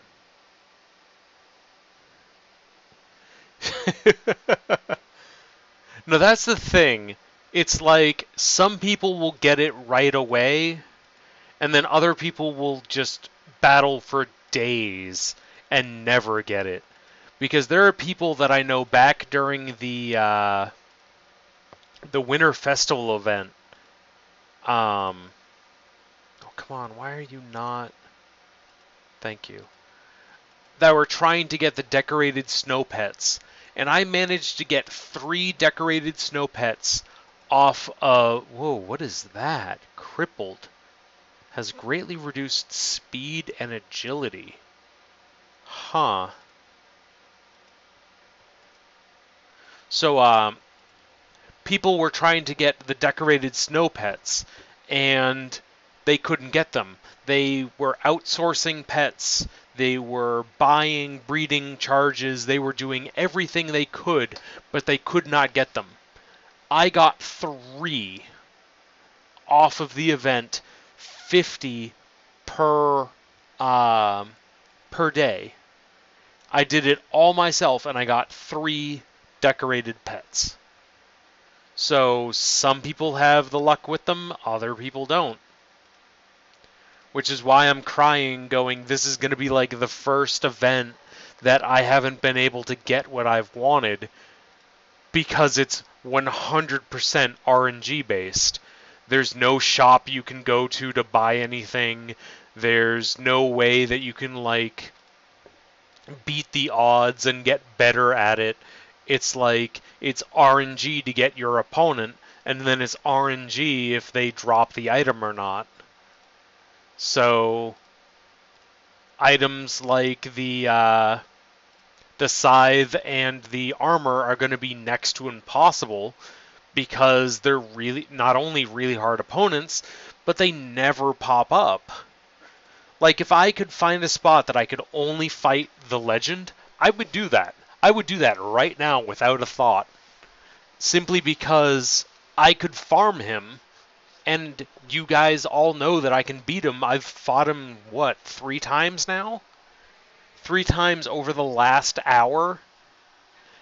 No, that's the thing. It's like some people will get it right away, and then other people will just battle for days and never get it. Because there are people that I know back during the Winter Festival event. Oh, come on, why are you not? Thank you. That were trying to get the decorated snow pets. And I managed to get 3 decorated snow pets off of... Whoa, what is that? Crippled. Has greatly reduced speed and agility. Huh. So, people were trying to get the decorated snow pets, and they couldn't get them. They were outsourcing pets. They were buying breeding charges. They were doing everything they could, but they could not get them. I got 3 off of the event, 50 per per day. I did it all myself, and I got 3 decorated pets. So some people have the luck with them, other people don't. Which is why I'm crying, going, this is going to be like the first event that I haven't been able to get what I've wanted because it's 100% RNG based. There's no shop you can go to buy anything. There's no way that you can, like, beat the odds and get better at it. It's like it's RNG to get your opponent, and then it's RNG if they drop the item or not. So items like the scythe and the armor are going to be next to impossible because they're really not only really hard opponents, but they never pop up. Like, if I could find a spot that I could only fight the legend, I would do that. I would do that right now without a thought. Simply because I could farm him, and you guys all know that I can beat him. I've fought him, what, 3 times now? 3 times over the last hour?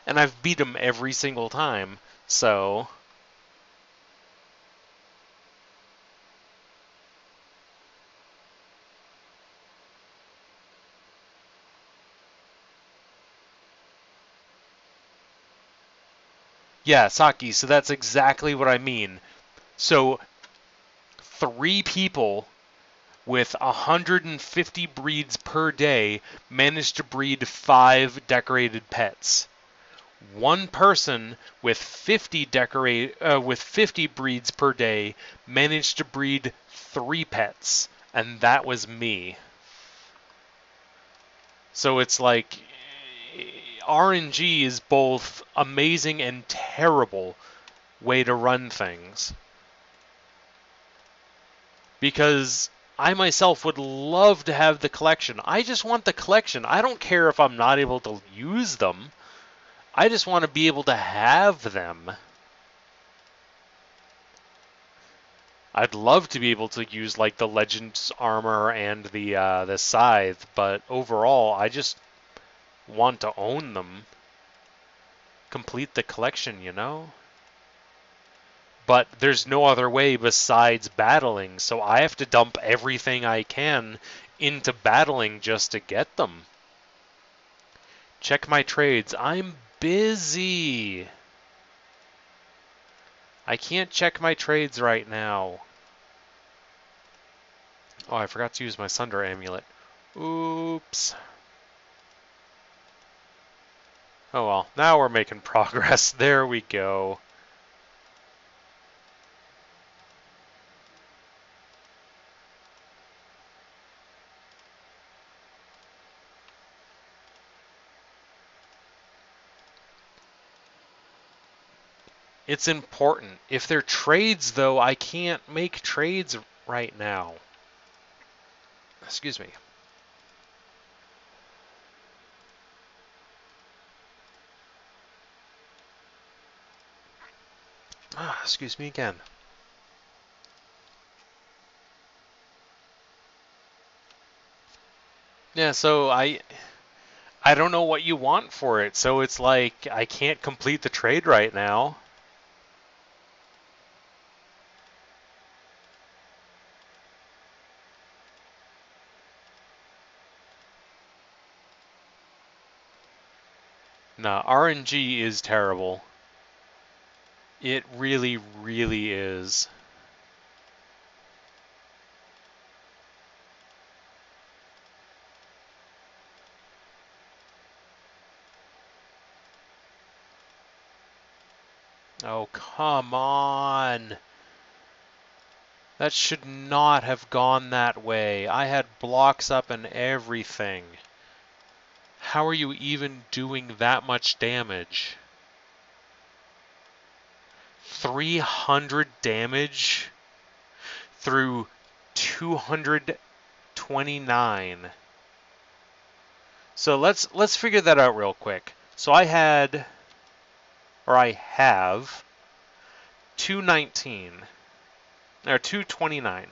And I've beat him every single time, so... Yeah, Saki, so that's exactly what I mean. So, 3 people with 150 breeds per day managed to breed 5 decorated pets. 1 person with 50 breeds per day managed to breed 3 pets, and that was me. So it's like RNG is both amazing and terrible way to run things. Because I myself would love to have the collection. I just want the collection. I don't care if I'm not able to use them. I just want to be able to have them. I'd love to be able to use, like, the Legends armor and the scythe, but overall, I just want to own them. Complete the collection, you know? But there's no other way besides battling, so I have to dump everything I can into battling just to get them. Check my trades. I'm busy. I can't check my trades right now. Oh, I forgot to use my Sunder amulet. Oops. Oh well, now we're making progress. There we go. It's important. If they're trades, though, I can't make trades right now. Excuse me. Excuse me again. Yeah, so I don't know what you want for it, so it's like I can't complete the trade right now. Nah, RNG is terrible. It really, really is. Oh, come on. That should not have gone that way. I had blocks up and everything. How are you even doing that much damage? 300 damage through 229. So let's figure that out real quick. So I have 219 or 229.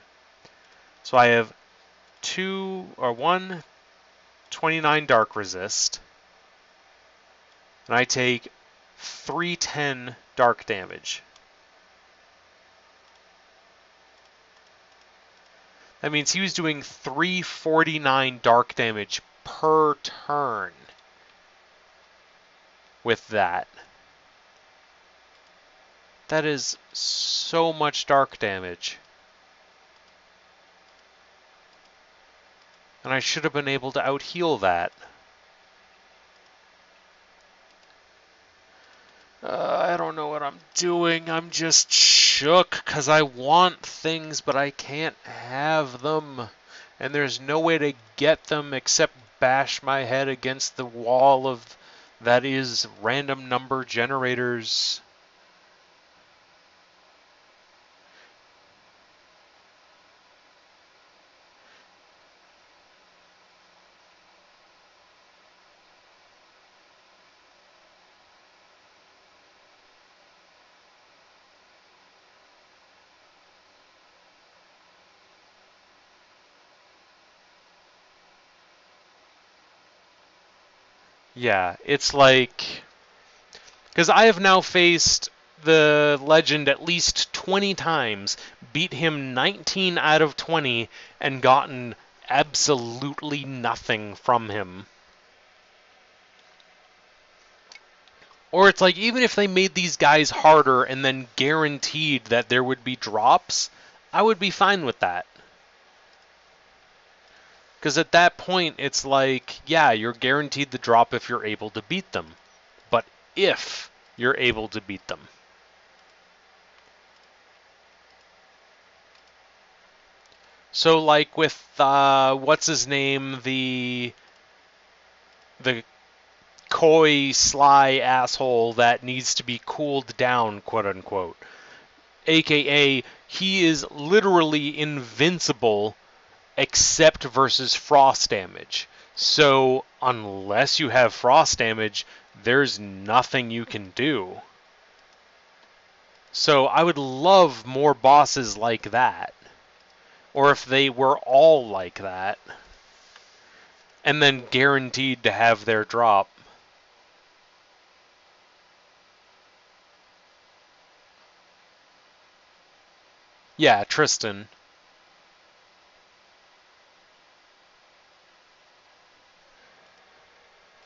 So I have 129 dark resist, and I take 310 dark damage. That means he was doing 349 dark damage per turn with that. That is so much dark damage. And I should have been able to out-heal that. I don't know what I'm doing. I'm just shook because I want things, but I can't have them. And there's no way to get them except bash my head against the wall of that is random number generators. Yeah, it's like... Because I have now faced the legend at least 20 times, beat him 19 out of 20, and gotten absolutely nothing from him. Or it's like, even if they made these guys harder and then guaranteed that there would be drops, I would be fine with that. Because at that point, it's like, yeah, you're guaranteed the drop if you're able to beat them. But if you're able to beat them. So, like with, what's his name, the coy, sly asshole that needs to be cooled down, quote unquote. AKA, he is literally invincible except versus frost damage. So, unless you have frost damage, there's nothing you can do. So, I would love more bosses like that. Or if they were all like that. And then guaranteed to have their drop. Yeah, Tristan.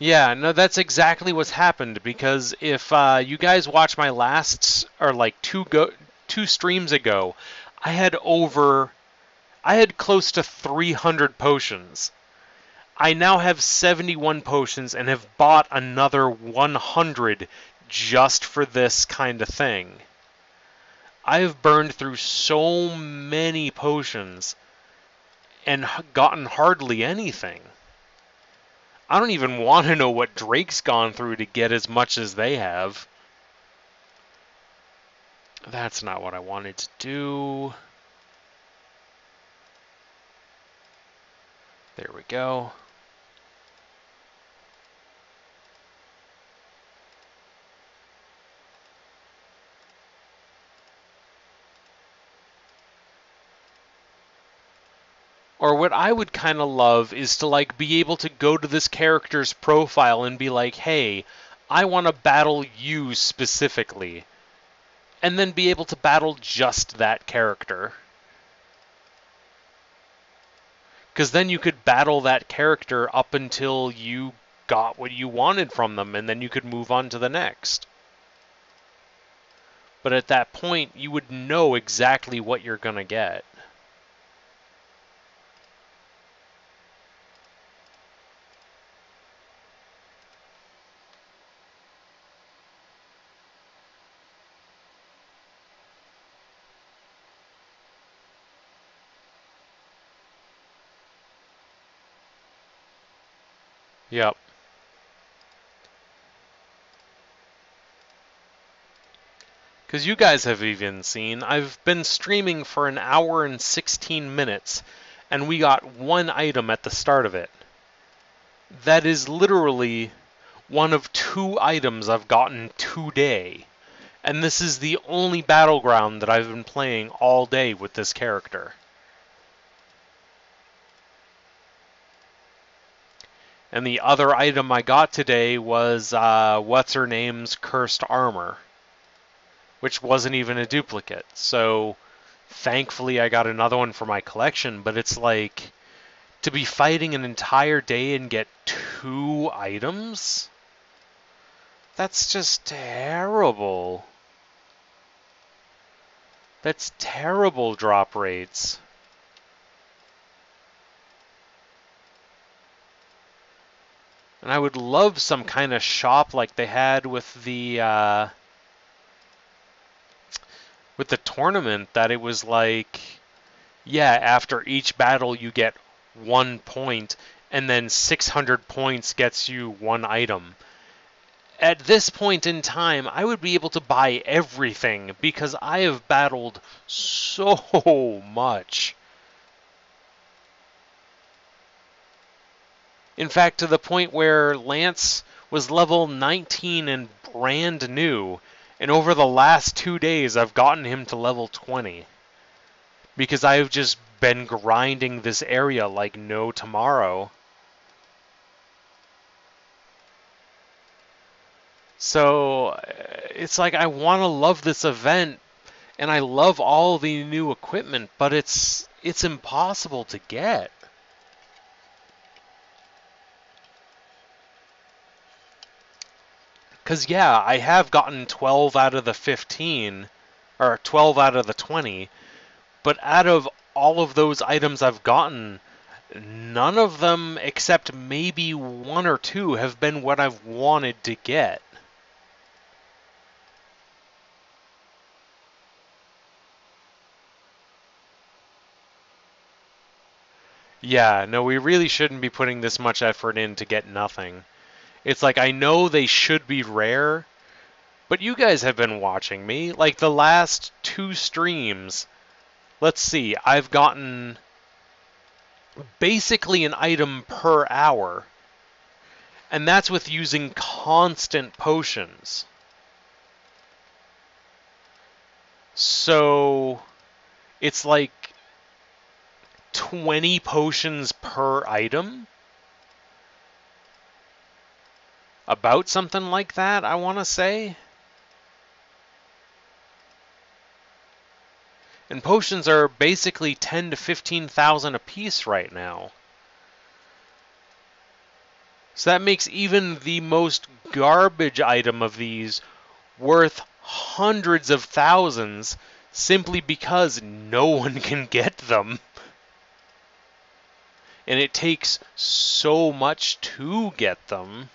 Yeah, no, that's exactly what's happened, because if you guys watch my last, or like two streams ago, I had close to 300 potions. I now have 71 potions and have bought another 100 just for this kind of thing. I have burned through so many potions and gotten hardly anything. I don't even want to know what Drake's gone through to get as much as they have. That's not what I wanted to do. There we go. Or what I would kind of love is to like be able to go to this character's profile and be like, hey, I want to battle you specifically. And then be able to battle just that character. Because then you could battle that character up until you got what you wanted from them, and then you could move on to the next. But at that point, you would know exactly what you're going to get. Yep. Because you guys have even seen, I've been streaming for an hour and 16 minutes, and we got one item at the start of it. That is literally one of 2 items I've gotten today. And this is the only battleground that I've been playing all day with this character. And the other item I got today was what's-her-name's cursed armor, which wasn't even a duplicate. So thankfully I got another one for my collection, but it's like to be fighting an entire day and get 2 items? That's just terrible. That's terrible drop rates. And I would love some kind of shop like they had with the tournament, that it was like, yeah, after each battle you get 1 point, and then 600 points gets you 1 item. At this point in time, I would be able to buy everything because I have battled so much. In fact, to the point where Lance was level 19 and brand new, and over the last 2 days I've gotten him to level 20. Because I've just been grinding this area like no tomorrow. So it's like I want to love this event, and I love all the new equipment, but it's impossible to get. Because, yeah, I have gotten 12 out of the 15, or 12 out of the 20, but out of all of those items I've gotten, none of them, except maybe 1 or 2, have been what I've wanted to get. Yeah, no, we really shouldn't be putting this much effort in to get nothing. It's like, I know they should be rare, but you guys have been watching me. Like, the last 2 streams, let's see, I've gotten basically an item per hour. And that's with using constant potions. So, it's like 20 potions per item? About something like that, I want to say. And potions are basically 10 to 15,000 apiece right now. So that makes even the most garbage item of these worth hundreds of thousands simply because no one can get them. And it takes so much to get them.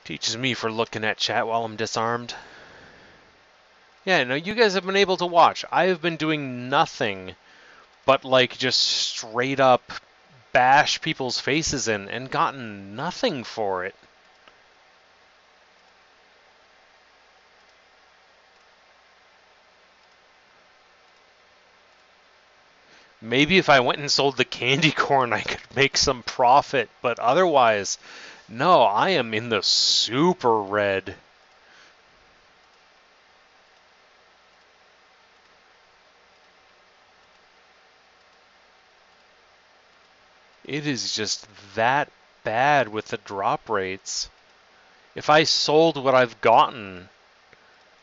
Teaches me for looking at chat while I'm disarmed. Yeah, no, you guys have been able to watch. I have been doing nothing but, like, just straight up bash people's faces in and gotten nothing for it. Maybe if I went and sold the candy corn, I could make some profit, but otherwise, no, I am in the super red. It is just that bad with the drop rates. If I sold what I've gotten,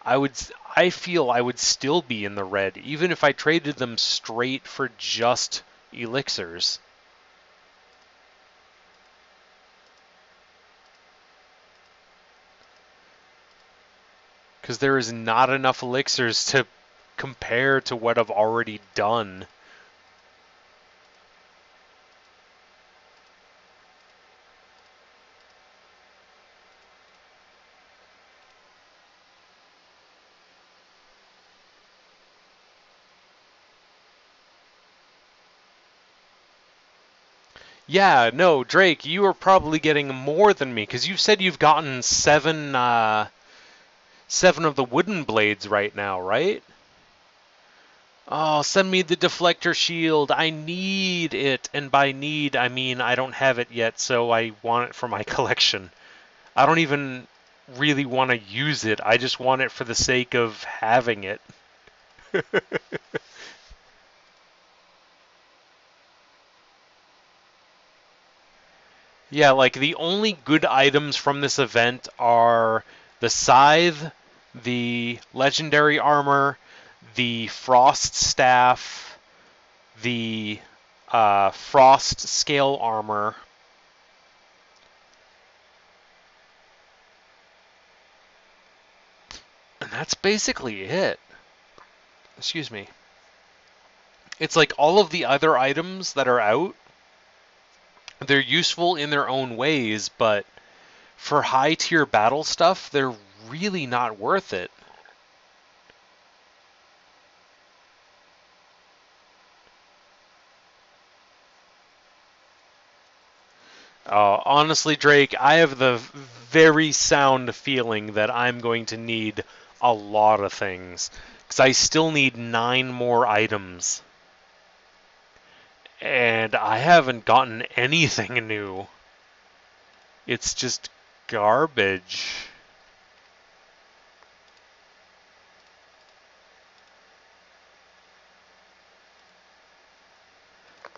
I would. I feel I would still be in the red, even if I traded them straight for just elixirs. Because there is not enough elixirs to compare to what I've already done. Yeah, no, Drake, you are probably getting more than me, because you said you've gotten seven of the wooden blades right now, right? Oh, send me the deflector shield. I need it. And by need, I mean I don't have it yet, so I want it for my collection. I don't even really want to use it. I just want it for the sake of having it. Yeah, like the only good items from this event are the scythe, the legendary armor, the frost staff, the frost scale armor. And that's basically it. Excuse me. It's like all of the other items that are out, they're useful in their own ways, but for high tier battle stuff, they're really not worth it. Honestly, Drake, I have the very sound feeling that I'm going to need a lot of things. Because I still need 9 more items. And I haven't gotten anything new. It's just garbage.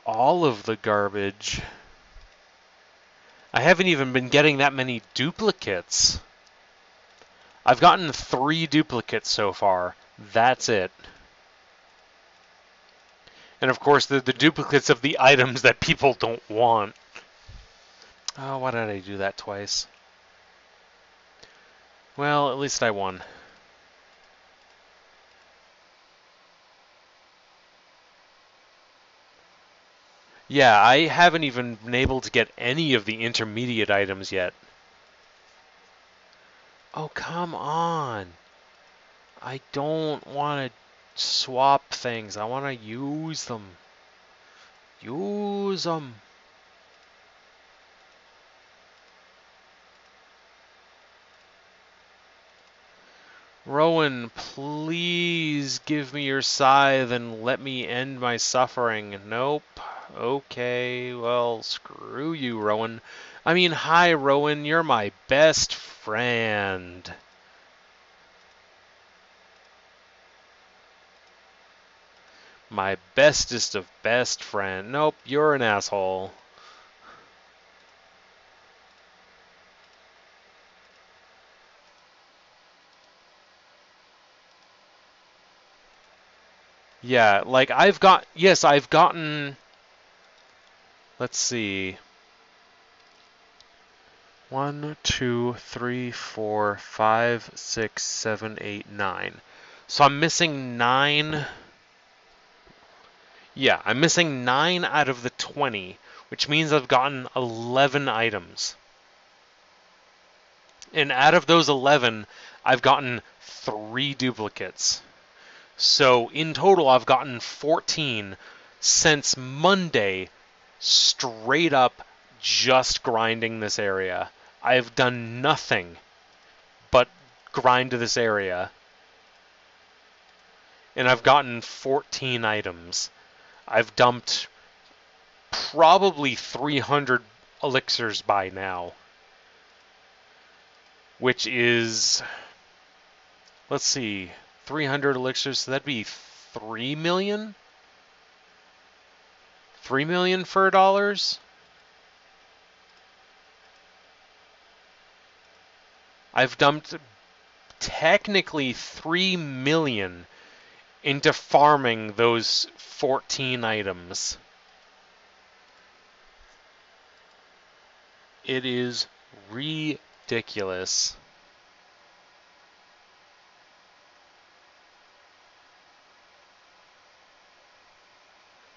All of the garbage. I haven't even been getting that many duplicates. I've gotten 3 duplicates so far. That's it. And of course, the duplicates of the items that people don't want. Oh, why did I do that twice? Well, at least I won. Yeah, I haven't even been able to get any of the intermediate items yet. Oh, come on. I don't want to swap things. I want to use them. Use them. Rowan, please give me your scythe and let me end my suffering. Nope. Okay, well, screw you, Rowan. I mean, hi, Rowan, you're my best friend. My bestest of best friend. Nope, you're an asshole. Yeah, like I've gotten, let's see. 1, 2, 3, 4, 5, 6, 7, 8, 9. So I'm missing 9. Yeah, I'm missing 9 out of the 20, which means I've gotten 11 items. And out of those 11, I've gotten 3 duplicates. So in total, I've gotten 14 since Monday, straight up just grinding this area. I've done nothing but grind this area. And I've gotten 14 items. I've dumped probably 300 elixirs by now. Which is, let's see, 300 elixirs, so that'd be 3 million? 3 million for dollars? I've dumped technically 3 million into farming those 14 items. It is ridiculous.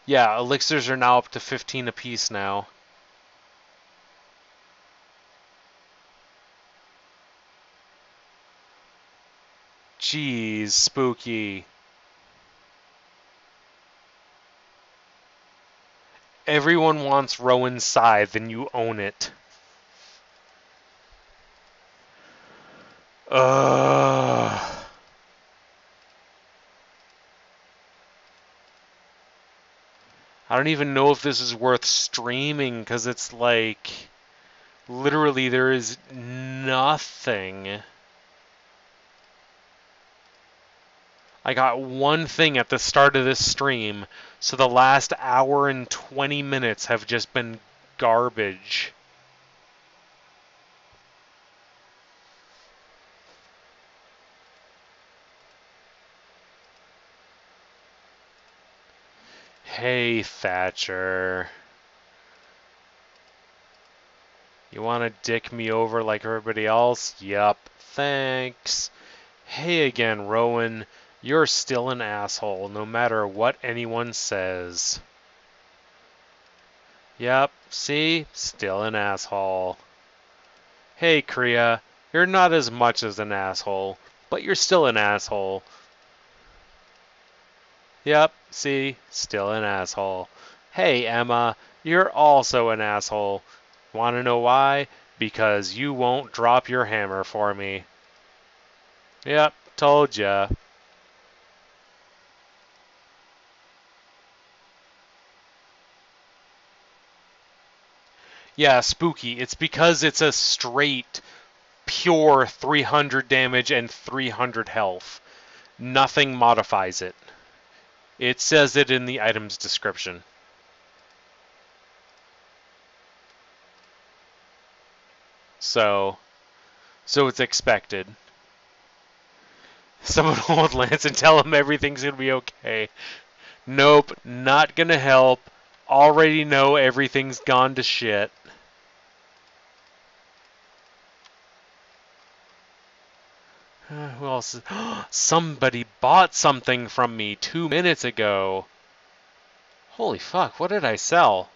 Yeah, elixirs are now up to 15 apiece now. Jeez, spooky. Everyone wants Rowan's scythe, and you own it. Ugh. I don't even know if this is worth streaming, because it's like... Literally, there is nothing. I got one thing at the start of this stream, so the last hour and 20 minutes have just been garbage. Hey, Thatcher. You want to dick me over like everybody else? Yup, thanks. Hey again, Rowan. You're still an asshole, no matter what anyone says. Yep, see? Still an asshole. Hey, Kriya. You're not as much as an asshole, but you're still an asshole. Yep, see? Still an asshole. Hey, Emma. You're also an asshole. Want to know why? Because you won't drop your hammer for me. Yep, told ya. Yeah, spooky. It's because it's a straight, pure 300 damage and 300 health. Nothing modifies it. It says it in the item's description. So it's expected. Someone hold Lance and tell him everything's gonna be okay. Nope, not gonna help. Already know everything's gone to shit. Who else? Somebody bought something from me 2 minutes ago. Holy fuck, what did I sell?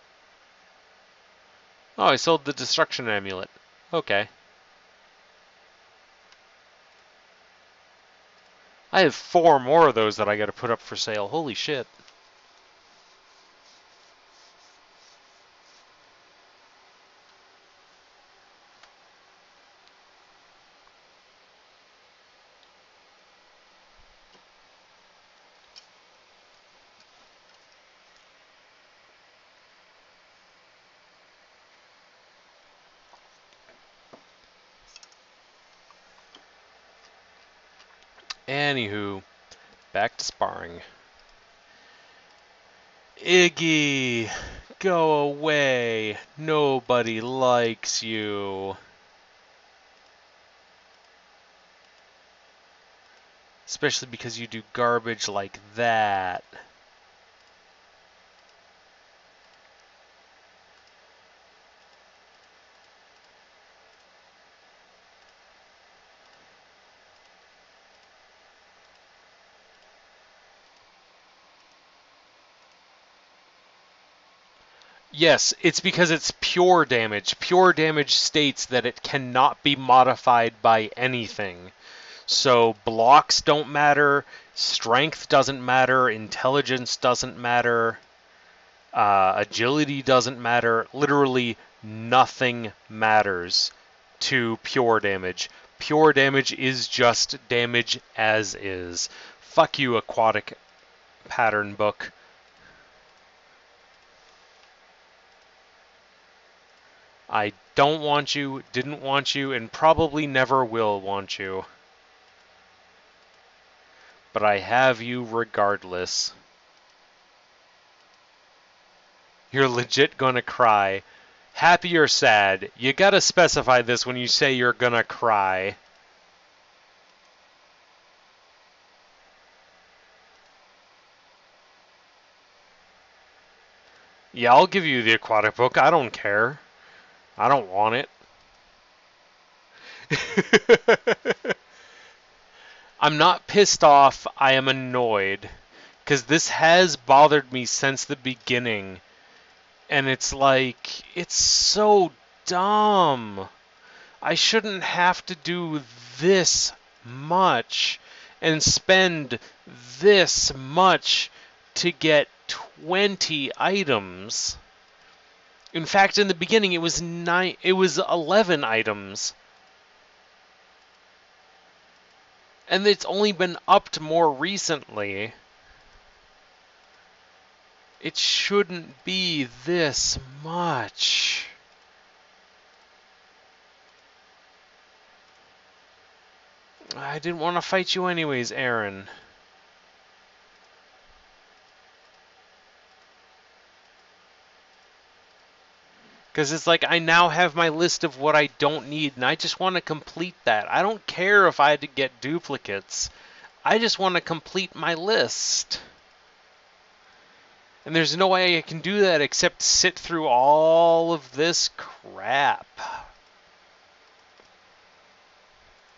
Oh, I sold the destruction amulet. Okay. I have 4 more of those that I gotta put up for sale. Holy shit. Anywho, back to sparring. Iggy, go away. Nobody likes you. Especially because you do garbage like that. Yes, it's because it's pure damage. Pure damage states that it cannot be modified by anything. So blocks don't matter, strength doesn't matter, intelligence doesn't matter, agility doesn't matter. Literally nothing matters to pure damage. Pure damage is just damage as is. Fuck you, aquatic pattern book. I don't want you, didn't want you, and probably never will want you. But I have you regardless. You're legit gonna cry. Happy or sad? You gotta specify this when you say you're gonna cry. Yeah, I'll give you the aquatic book. I don't care. I don't want it. I'm not pissed off. I am annoyed. Because this has bothered me since the beginning. And it's like, it's so dumb. I shouldn't have to do this much and spend this much to get 20 items. In fact, in the beginning it was 11 items. And it's only been upped more recently. It shouldn't be this much. I didn't want to fight you anyways, Aaron. Because it's like I now have my list of what I don't need, and I just want to complete that. I don't care if I had to get duplicates. I just want to complete my list. And there's no way I can do that except sit through all of this crap.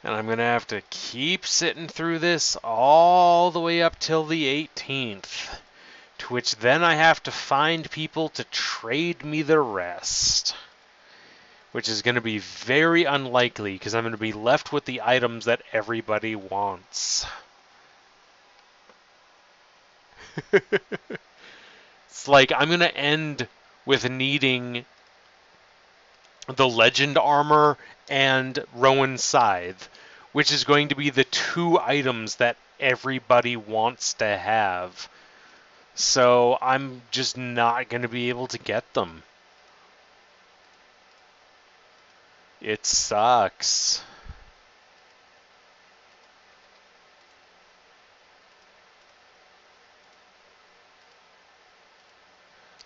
And I'm going to have to keep sitting through this all the way up till the 18th. To which then I have to find people to trade me the rest. Which is going to be very unlikely because I'm going to be left with the items that everybody wants. It's like I'm going to end with needing the Legend Armor and Rowan Scythe, which is going to be the two items that everybody wants to have. So I'm just not going to be able to get them. It sucks.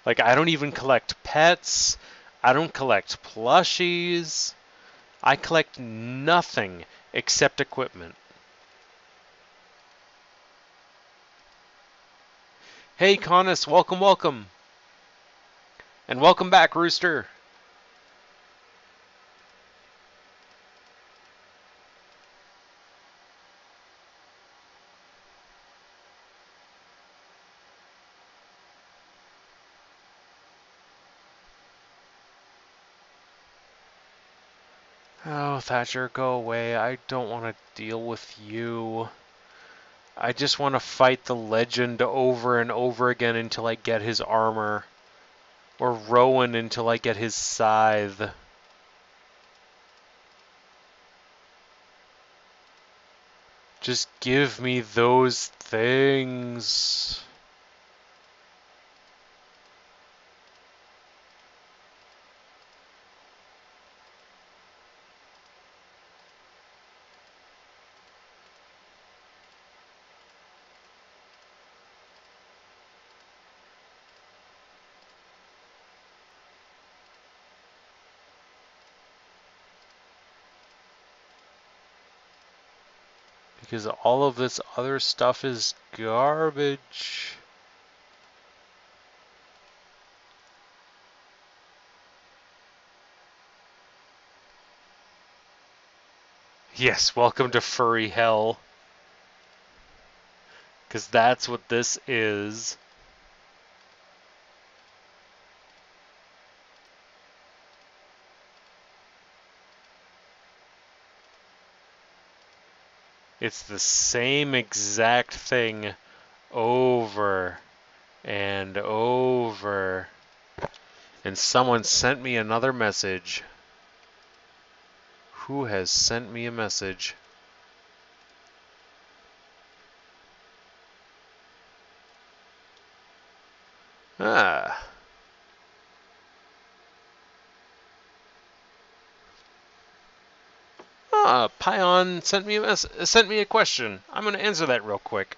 Like, I don't even collect pets. I don't collect plushies. I collect nothing except equipment. Hey, Conus, welcome, welcome. And welcome back, Rooster. Oh, Thatcher, go away. I don't want to deal with you. I just want to fight the legend over and over again until I get his armor. Or Rowan until I get his scythe. Just give me those things. Because all of this other stuff is garbage. Yes, welcome to furry hell. Because that's what this is. It's the same exact thing over and over. And someone sent me another message. Who has sent me a message? Ah. Ah, Pion sent me a question. I'm going to answer that real quick.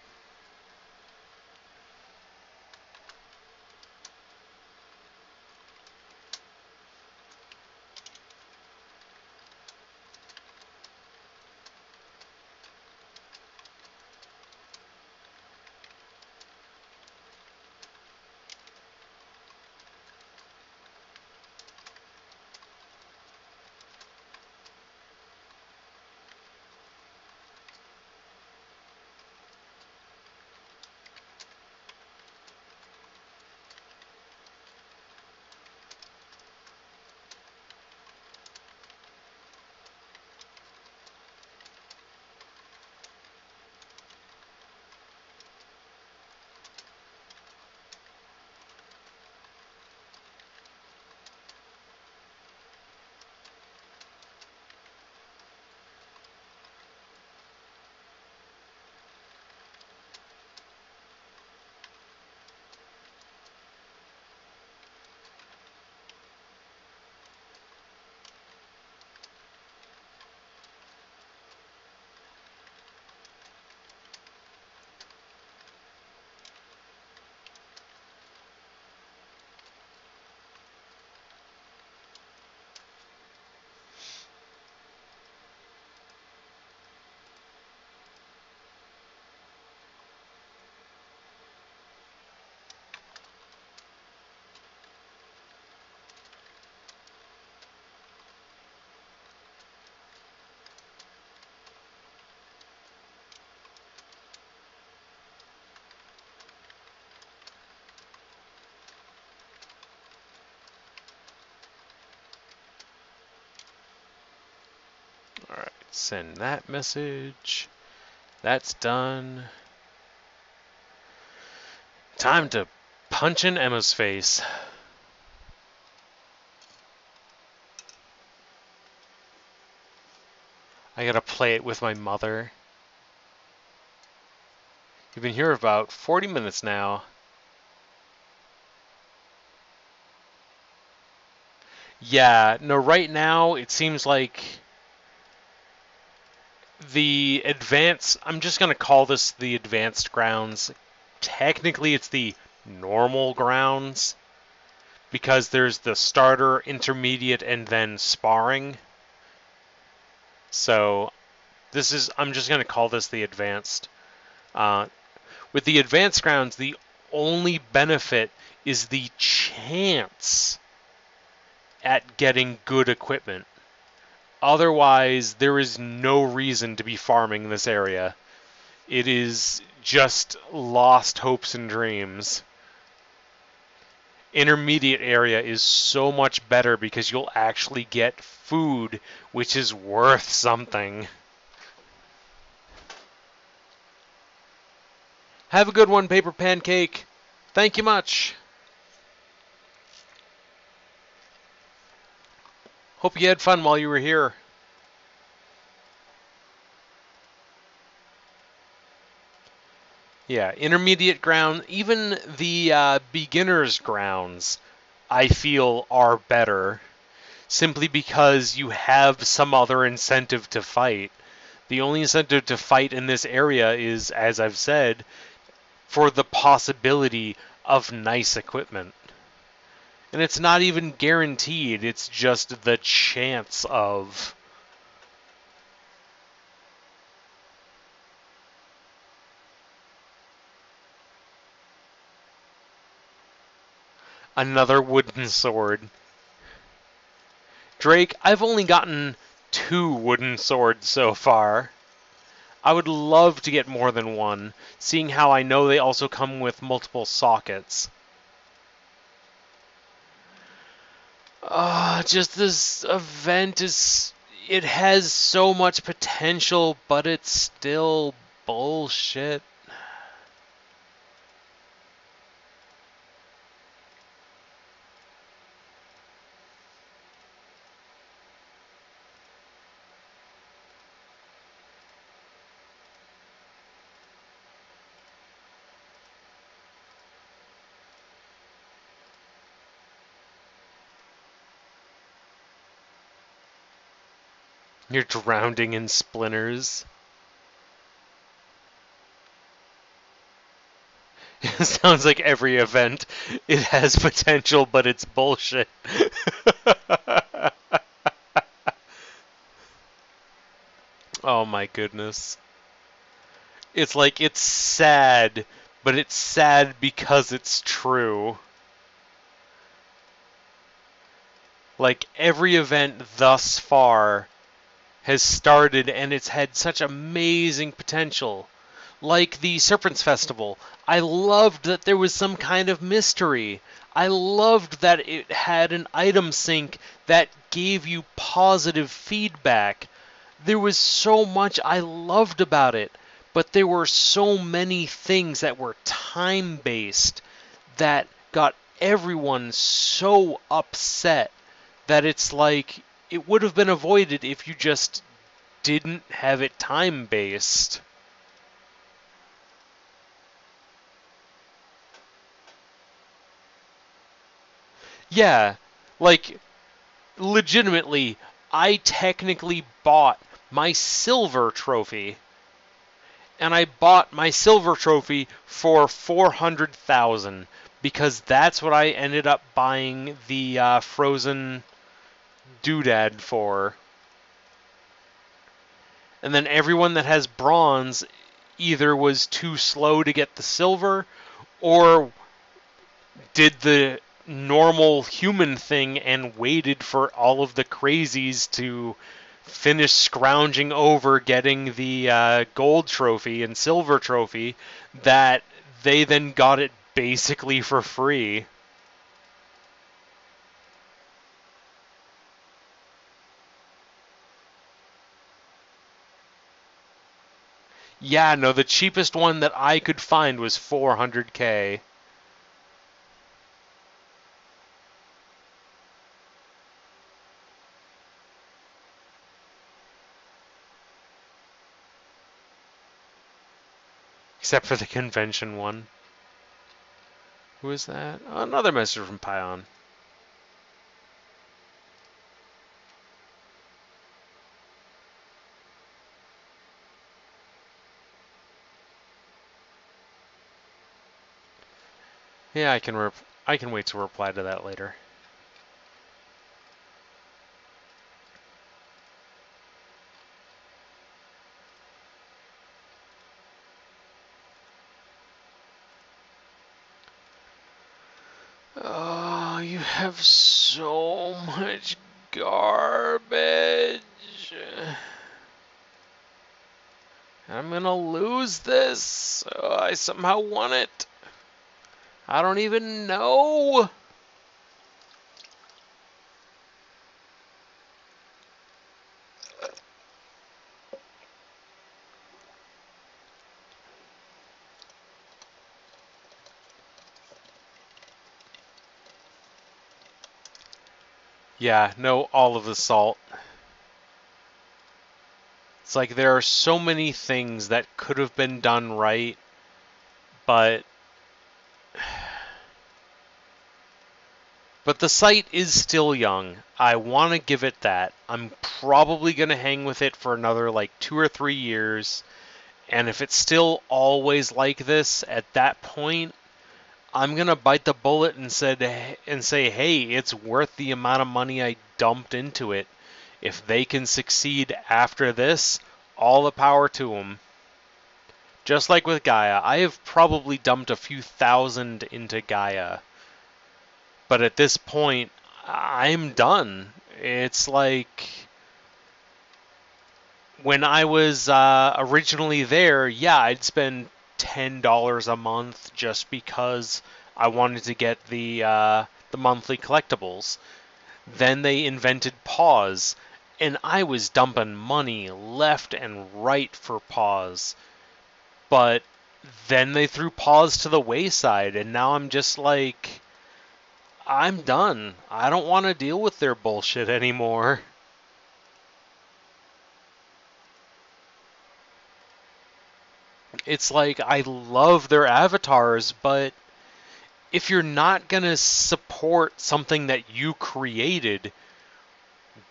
Send that message. That's done. Time to punch in Emma's face. I gotta play it with my mother. You've been here about 40 minutes now. Yeah, no, right now it seems like the advanced, I'm just going to call this the advanced grounds. Technically, it's the normal grounds because there's the starter, intermediate, and then sparring. So I'm just going to call this the advanced. With the advanced grounds, the only benefit is the chance at getting good equipment. Otherwise, there is no reason to be farming this area. It is just lost hopes and dreams. Intermediate area is so much better because you'll actually get food, which is worth something. Have a good one, Paper Pancake. Thank you much. Hope you had fun while you were here. Yeah, intermediate ground, even the beginner's grounds, I feel are better, simply because you have some other incentive to fight. The only incentive to fight in this area is, as I've said, for the possibility of nice equipment. And it's not even guaranteed, it's just the chance of. Another wooden sword. Drake, I've only gotten 2 wooden swords so far. I would love to get more than one, seeing how I know they also come with multiple sockets. Just this event it has so much potential, but it's still bullshit. You're drowning in splinters. It sounds like every event. It has potential, but it's bullshit. Oh my goodness. It's like it's sad, but it's sad because it's true. Like every event thus far has started and it's had such amazing potential. Like the Serpents Festival, I loved that there was some kind of mystery. I loved that it had an item sync that gave you positive feedback. There was so much I loved about it, but there were so many things that were time-based that got everyone so upset that it's like it would have been avoided if you just didn't have it time-based. Yeah, like, legitimately, I technically bought my silver trophy. And I bought my silver trophy for 400,000 because that's what I ended up buying the frozen doodad for. And then everyone that has bronze either was too slow to get the silver or did the normal human thing and waited for all of the crazies to finish scrounging over getting the gold trophy and silver trophy that they then got it basically for free. Yeah, no, the cheapest one that I could find was 400K. Except for the convention one. Who is that? Oh, another message from Pion. Yeah, I can wait to reply to that later. Oh, you have so much garbage. I'm gonna lose this. I somehow won it. I don't even know. Yeah, no, all of the salt. It's like there are so many things that could have been done right, but the site is still young. I want to give it that. I'm probably going to hang with it for another like 2 or 3 years, and if it's still always like this at that point, I'm going to bite the bullet and say, "Hey, it's worth the amount of money I dumped into it. If they can succeed after this, all the power to them." Just like with Gaia, I have probably dumped a few thousand into Gaia, but at this point, I'm done. It's like when I was originally there, yeah, I'd spend $10 a month just because I wanted to get the monthly collectibles. Then they invented pause, and I was dumping money left and right for pause. But then they threw pause to the wayside, and now I'm just like, I'm done. I don't want to deal with their bullshit anymore. It's like, I love their avatars, but if you're not going to support something that you created,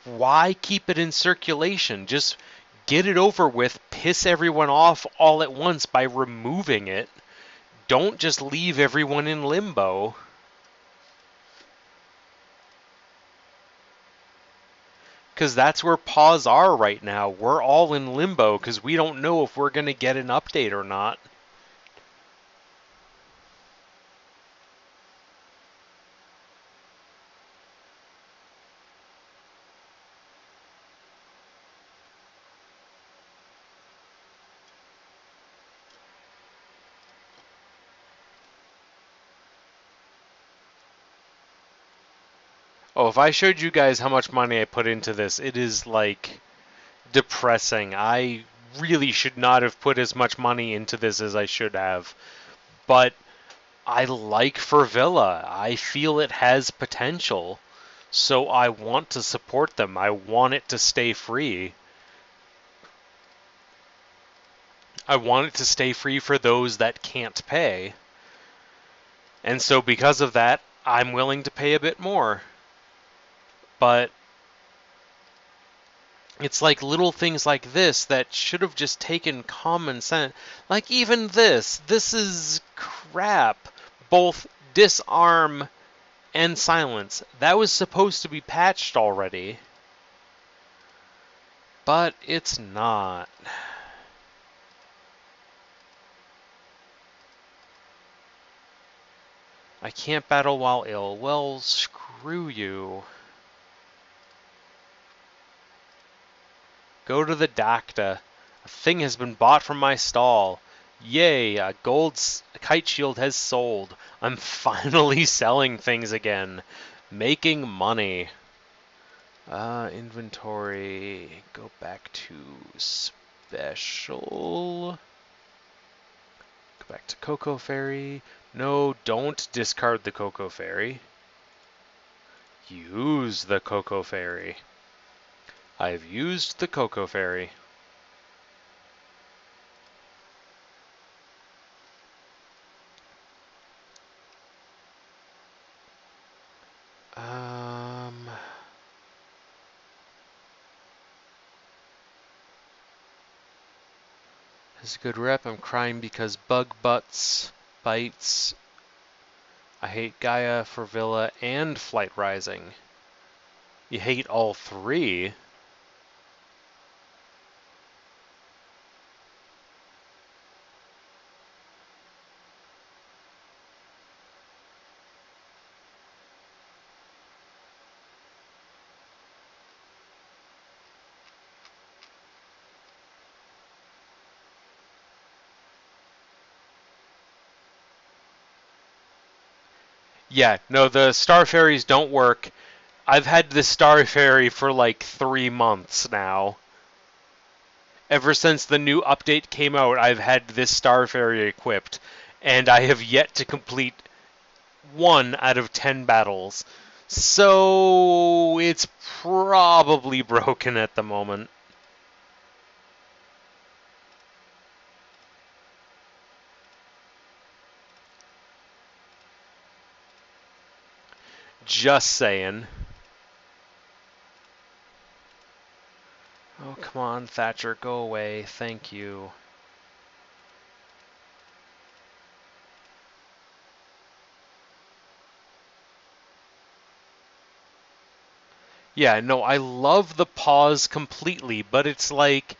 why keep it in circulation? Just get it over with, piss everyone off all at once by removing it. Don't just leave everyone in limbo. Because that's where paws are right now. We're all in limbo because we don't know if we're going to get an update or not. Oh, if I showed you guys how much money I put into this, it is like depressing. I really should not have put as much money into this as I should have. But I like Furvilla. I feel it has potential. So I want to support them. I want it to stay free. I want it to stay free for those that can't pay. And so because of that, I'm willing to pay a bit more. But it's like little things like this that should have just taken common sense. Like even this. This is crap. Both disarm and silence. That was supposed to be patched already. But it's not. I can't battle while ill. Well, screw you. Go to the doctor. A thing has been bought from my stall. Yay, a gold kite shield has sold. I'm finally selling things again. Making money. Inventory. Go back to special. back to Cocoa Fairy. No, don't discard the Cocoa Fairy. Use the Cocoa Fairy. I've used the Cocoa Fairy. It's a good rep. I'm crying because bug butts, bites. I hate Gaia, Furvilla, and Flight Rising. You hate all three? Yeah, no, the Star Fairies don't work. I've had the Star Fairy for like 3 months now. Ever since the new update came out, I've had this Star Fairy equipped, and I have yet to complete 1 out of 10 battles. So it's probably broken at the moment. Just saying. Oh, come on, Thatcher, go away. Thank you. Yeah, no, I love the pause completely, but it's like,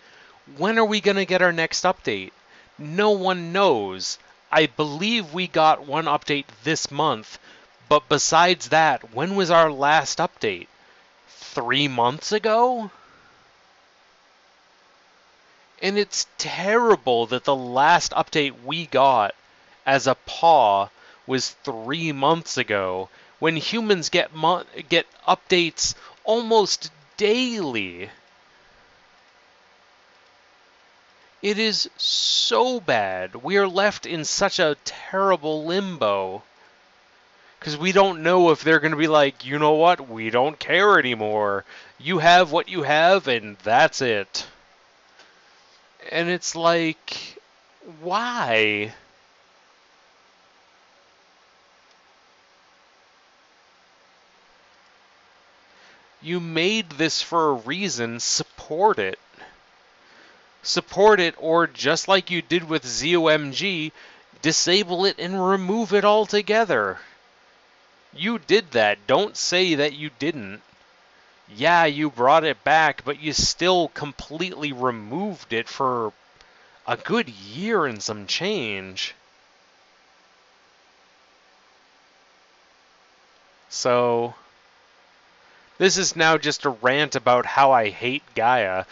when are we going to get our next update? No one knows. I believe we got one update this month, but besides that, when was our last update? 3 months ago? And it's terrible that the last update we got as a paw was 3 months ago, when humans get updates almost daily. It is so bad. We are left in such a terrible limbo. Because we don't know if they're going to be like, you know what, we don't care anymore. You have what you have, and that's it. And it's like, why? You made this for a reason, support it. Support it, or just like you did with ZOMG, disable it and remove it altogether. You did that. Don't say that you didn't. Yeah, you brought it back, but you still completely removed it for a good year and some change. So, this is now just a rant about how I hate Gaia.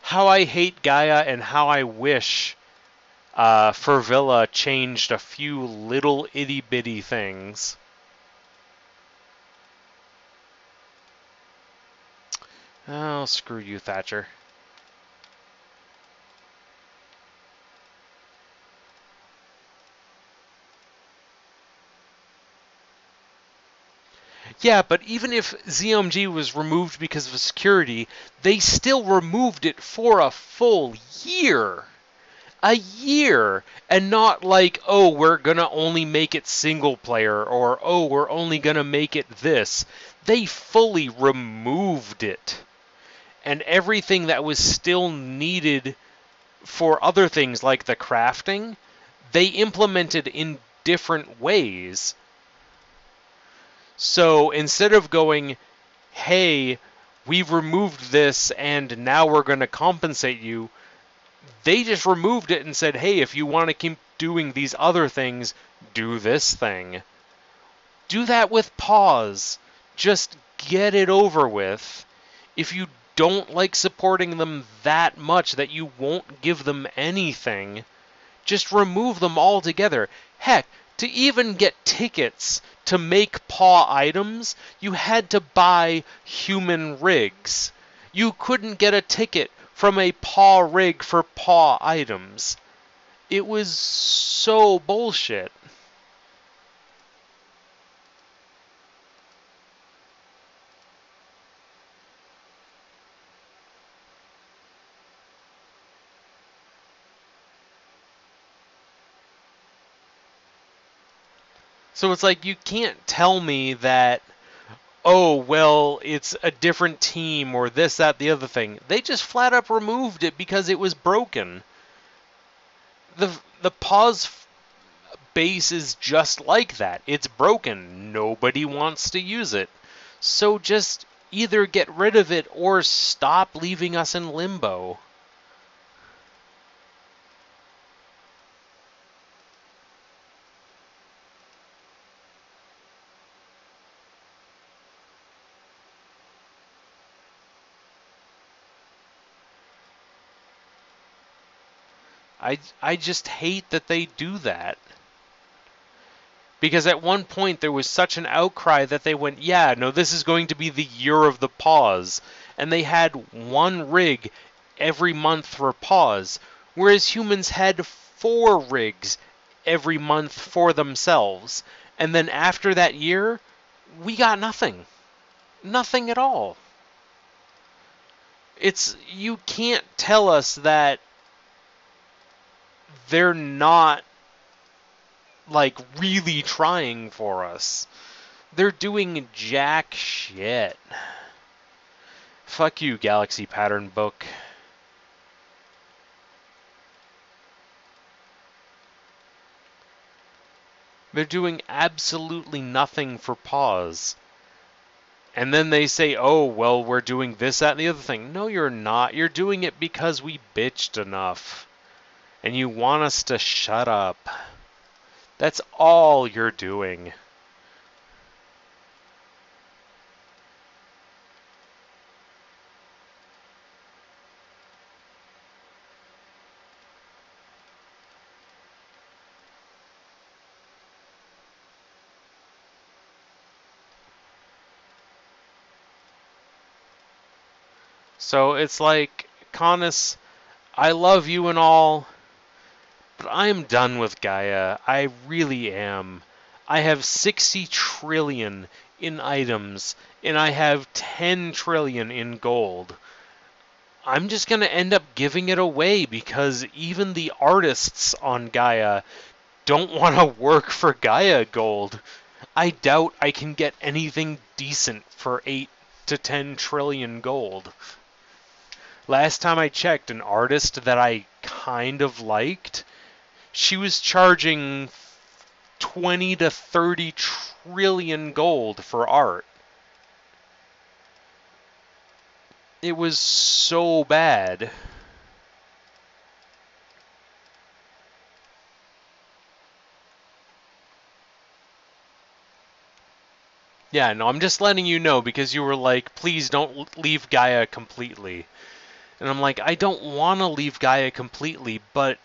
How I hate Gaia and how I wish Furvilla changed a few little itty-bitty things. Oh, screw you, Thatcher. Yeah, but even if ZMG was removed because of security, they still removed it for a full year. A year! And not like, oh, we're gonna only make it single player, or oh, we're only gonna make it this. They fully removed it. And everything that was still needed for other things like the crafting, they implemented in different ways. So instead of going, hey, we've removed this and now we're going to compensate you, they just removed it and said, hey, if you want to keep doing these other things, do this thing. Do that with pause. Just get it over with. If you don't like supporting them that much that you won't give them anything, just remove them altogether. Heck, to even get tickets to make paw items, you had to buy human rigs. You couldn't get a ticket from a paw rig for paw items. It was so bullshit. So it's like, you can't tell me that, oh, well, it's a different team or this, that, the other thing. They just flat up removed it because it was broken. The pause base is just like that. It's broken. Nobody wants to use it. So just either get rid of it or stop leaving us in limbo. I just hate that they do that. Because at one point there was such an outcry that they went, yeah, no, this is going to be the year of the pause. And they had one rig every month for pause, whereas humans had 4 rigs every month for themselves. And then after that year, we got nothing. Nothing at all. You can't tell us that they're not, like, really trying for us. They're doing jack shit. Fuck you, Galaxy Pattern Book. They're doing absolutely nothing for pause. And then they say, oh, well, we're doing this, that, and the other thing. No, you're not. You're doing it because we bitched enough. And you want us to shut up. That's all you're doing. So it's like, Canis, I love you and all, but I'm done with Gaia. I really am. I have 60 trillion in items, and I have 10 trillion in gold. I'm just going to end up giving it away because even the artists on Gaia don't want to work for Gaia Gold. I doubt I can get anything decent for 8 to 10 trillion gold. Last time I checked, an artist that I kind of liked, she was charging 20 to 30 trillion gold for art. It was so bad. Yeah, no, I'm just letting you know because you were like, please don't leave Gaia completely. And I'm like, I don't want to leave Gaia completely, but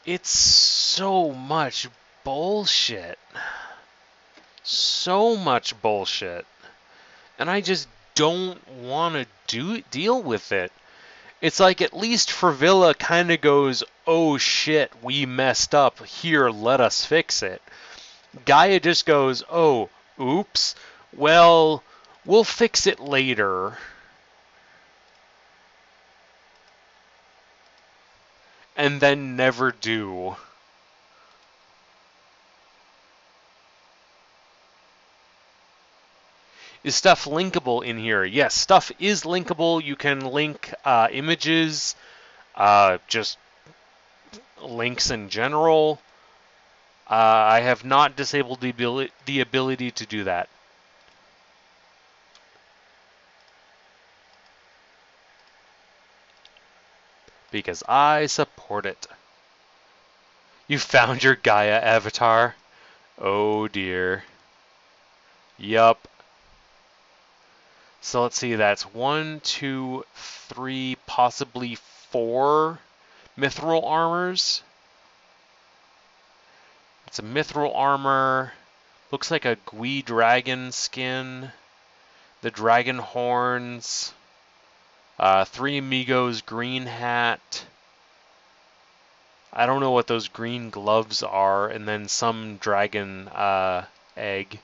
it's so much bullshit. So much bullshit. And I just don't want to deal with it. It's like at least Furvilla kind of goes, oh shit, we messed up. Here, let us fix it. Gaia just goes, oh, oops. Well, we'll fix it later. And then never do. Is stuff linkable in here? Yes, stuff is linkable. You can link images, just links in general. I have not disabled the ability to do that. Because I support it. You found your Gaia avatar? Oh dear. Yup. So let's see, that's 1, 2, 3, possibly 4 mithril armors. It's a mithril armor. Looks like a Gui dragon skin. The dragon horns. 3 Amigos green hat. I don't know what those green gloves are, and then some dragon egg.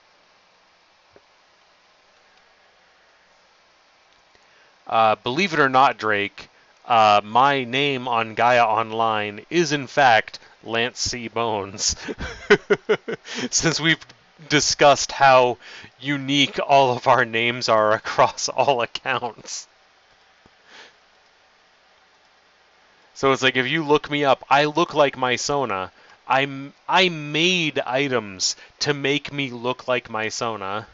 Believe it or not, Drake, my name on Gaia Online is in fact Lance C. Bones. Since we've discussed how unique all of our names are across all accounts. So it's like if you look me up, I look like my Sona. I made items to make me look like my Sona.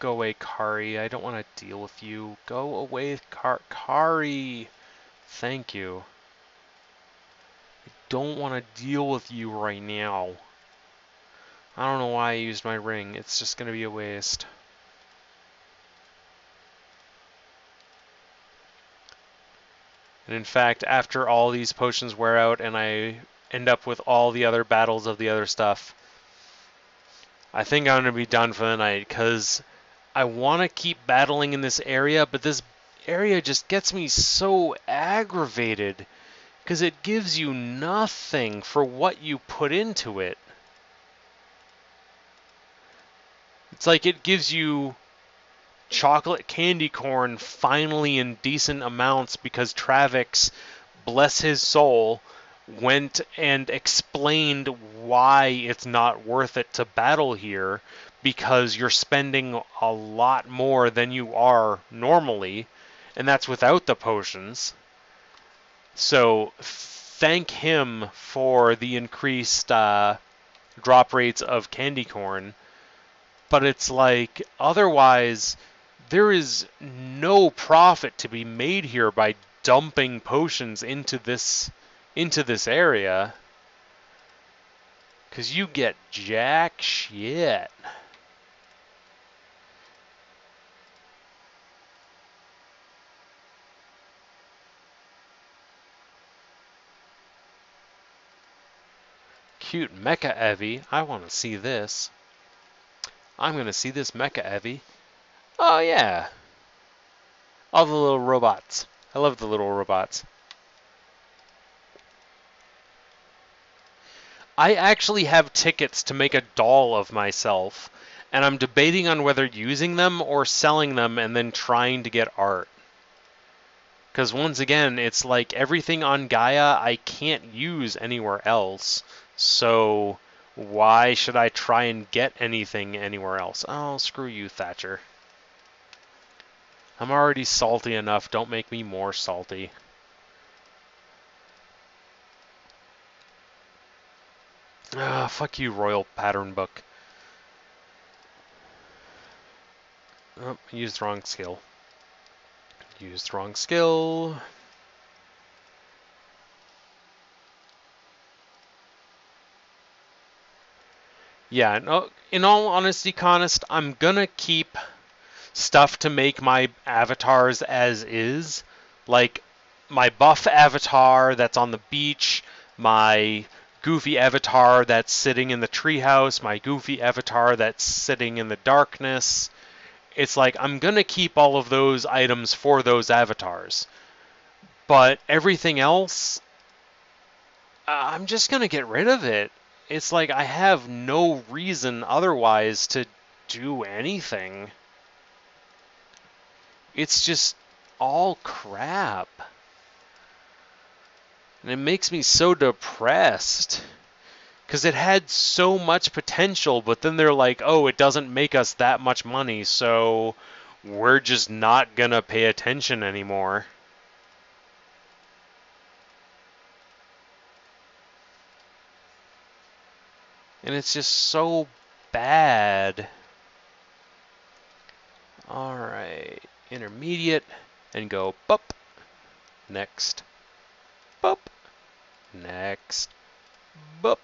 Go away, Kari. I don't want to deal with you. Go away, Kari. Thank you. I don't want to deal with you right now. I don't know why I used my ring. It's just going to be a waste. And in fact, after all these potions wear out and I end up with all the other battles of the other stuff, I think I'm going to be done for the night, because I want to keep battling in this area, but this area just gets me so aggravated, because it gives you nothing for what you put into it. It's like it gives you chocolate candy corn finally in decent amounts because Travix, bless his soul, went and explained why it's not worth it to battle here, because you're spending a lot more than you are normally, and that's without the potions. So thank him for the increased drop rates of candy corn. But it's like, otherwise, there is no profit to be made here by dumping potions into this area, because you get jack shit. Cute Mecha Eevee. I want to see this. I'm going to see this Mecha Eevee. Oh, yeah. All the little robots. I love the little robots. I actually have tickets to make a doll of myself, and I'm debating on whether using them or selling them and then trying to get art. Because once again, it's like everything on Gaia I can't use anywhere else, so why should I try and get anything anywhere else? Oh, screw you, Thatcher. I'm already salty enough, don't make me more salty. Ah, fuck you, Royal Pattern Book. Oh, used wrong skill. Used wrong skill. Yeah, no, in all honesty, Conest, I'm gonna keep stuff to make my avatars as is. Like, my buff avatar that's on the beach, my goofy avatar that's sitting in the treehouse, my goofy avatar that's sitting in the darkness. It's like, I'm gonna keep all of those items for those avatars. But everything else, I'm just gonna get rid of it. It's like I have no reason otherwise to do anything. It's just all crap. And it makes me so depressed. Because it had so much potential, but then they're like, oh, it doesn't make us that much money, so we're just not gonna pay attention anymore. And it's just so bad. Alright, intermediate, and go bup. Next. Bup. Next. Bup.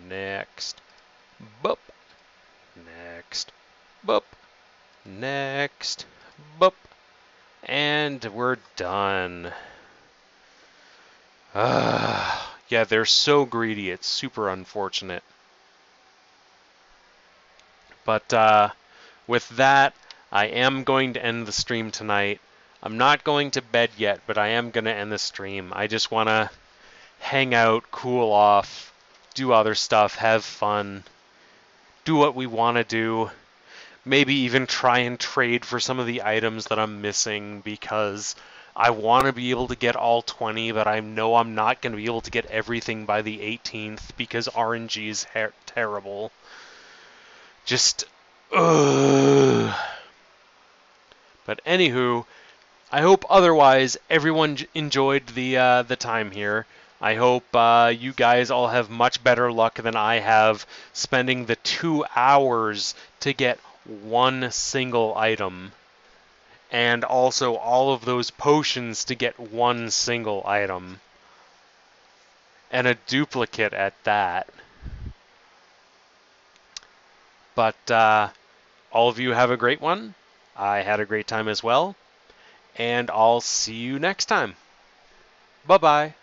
Next. Bup. Next. Bup. Next. Bup. And we're done. Yeah, they're so greedy. It's super unfortunate. But with that, I am going to end the stream tonight. I'm not going to bed yet, but I am going to end the stream. I just want to hang out, cool off, do other stuff, have fun, do what we want to do. Maybe even try and trade for some of the items that I'm missing because I want to be able to get all 20, but I know I'm not going to be able to get everything by the 18th because RNG is terrible. Just, ugh. But anywho, I hope otherwise everyone enjoyed the time here. I hope you guys all have much better luck than I have spending the 2 hours to get one single item, and also all of those potions to get one single item, and a duplicate at that. But all of you have a great one. I had a great time as well, and I'll see you next time. Bye-bye.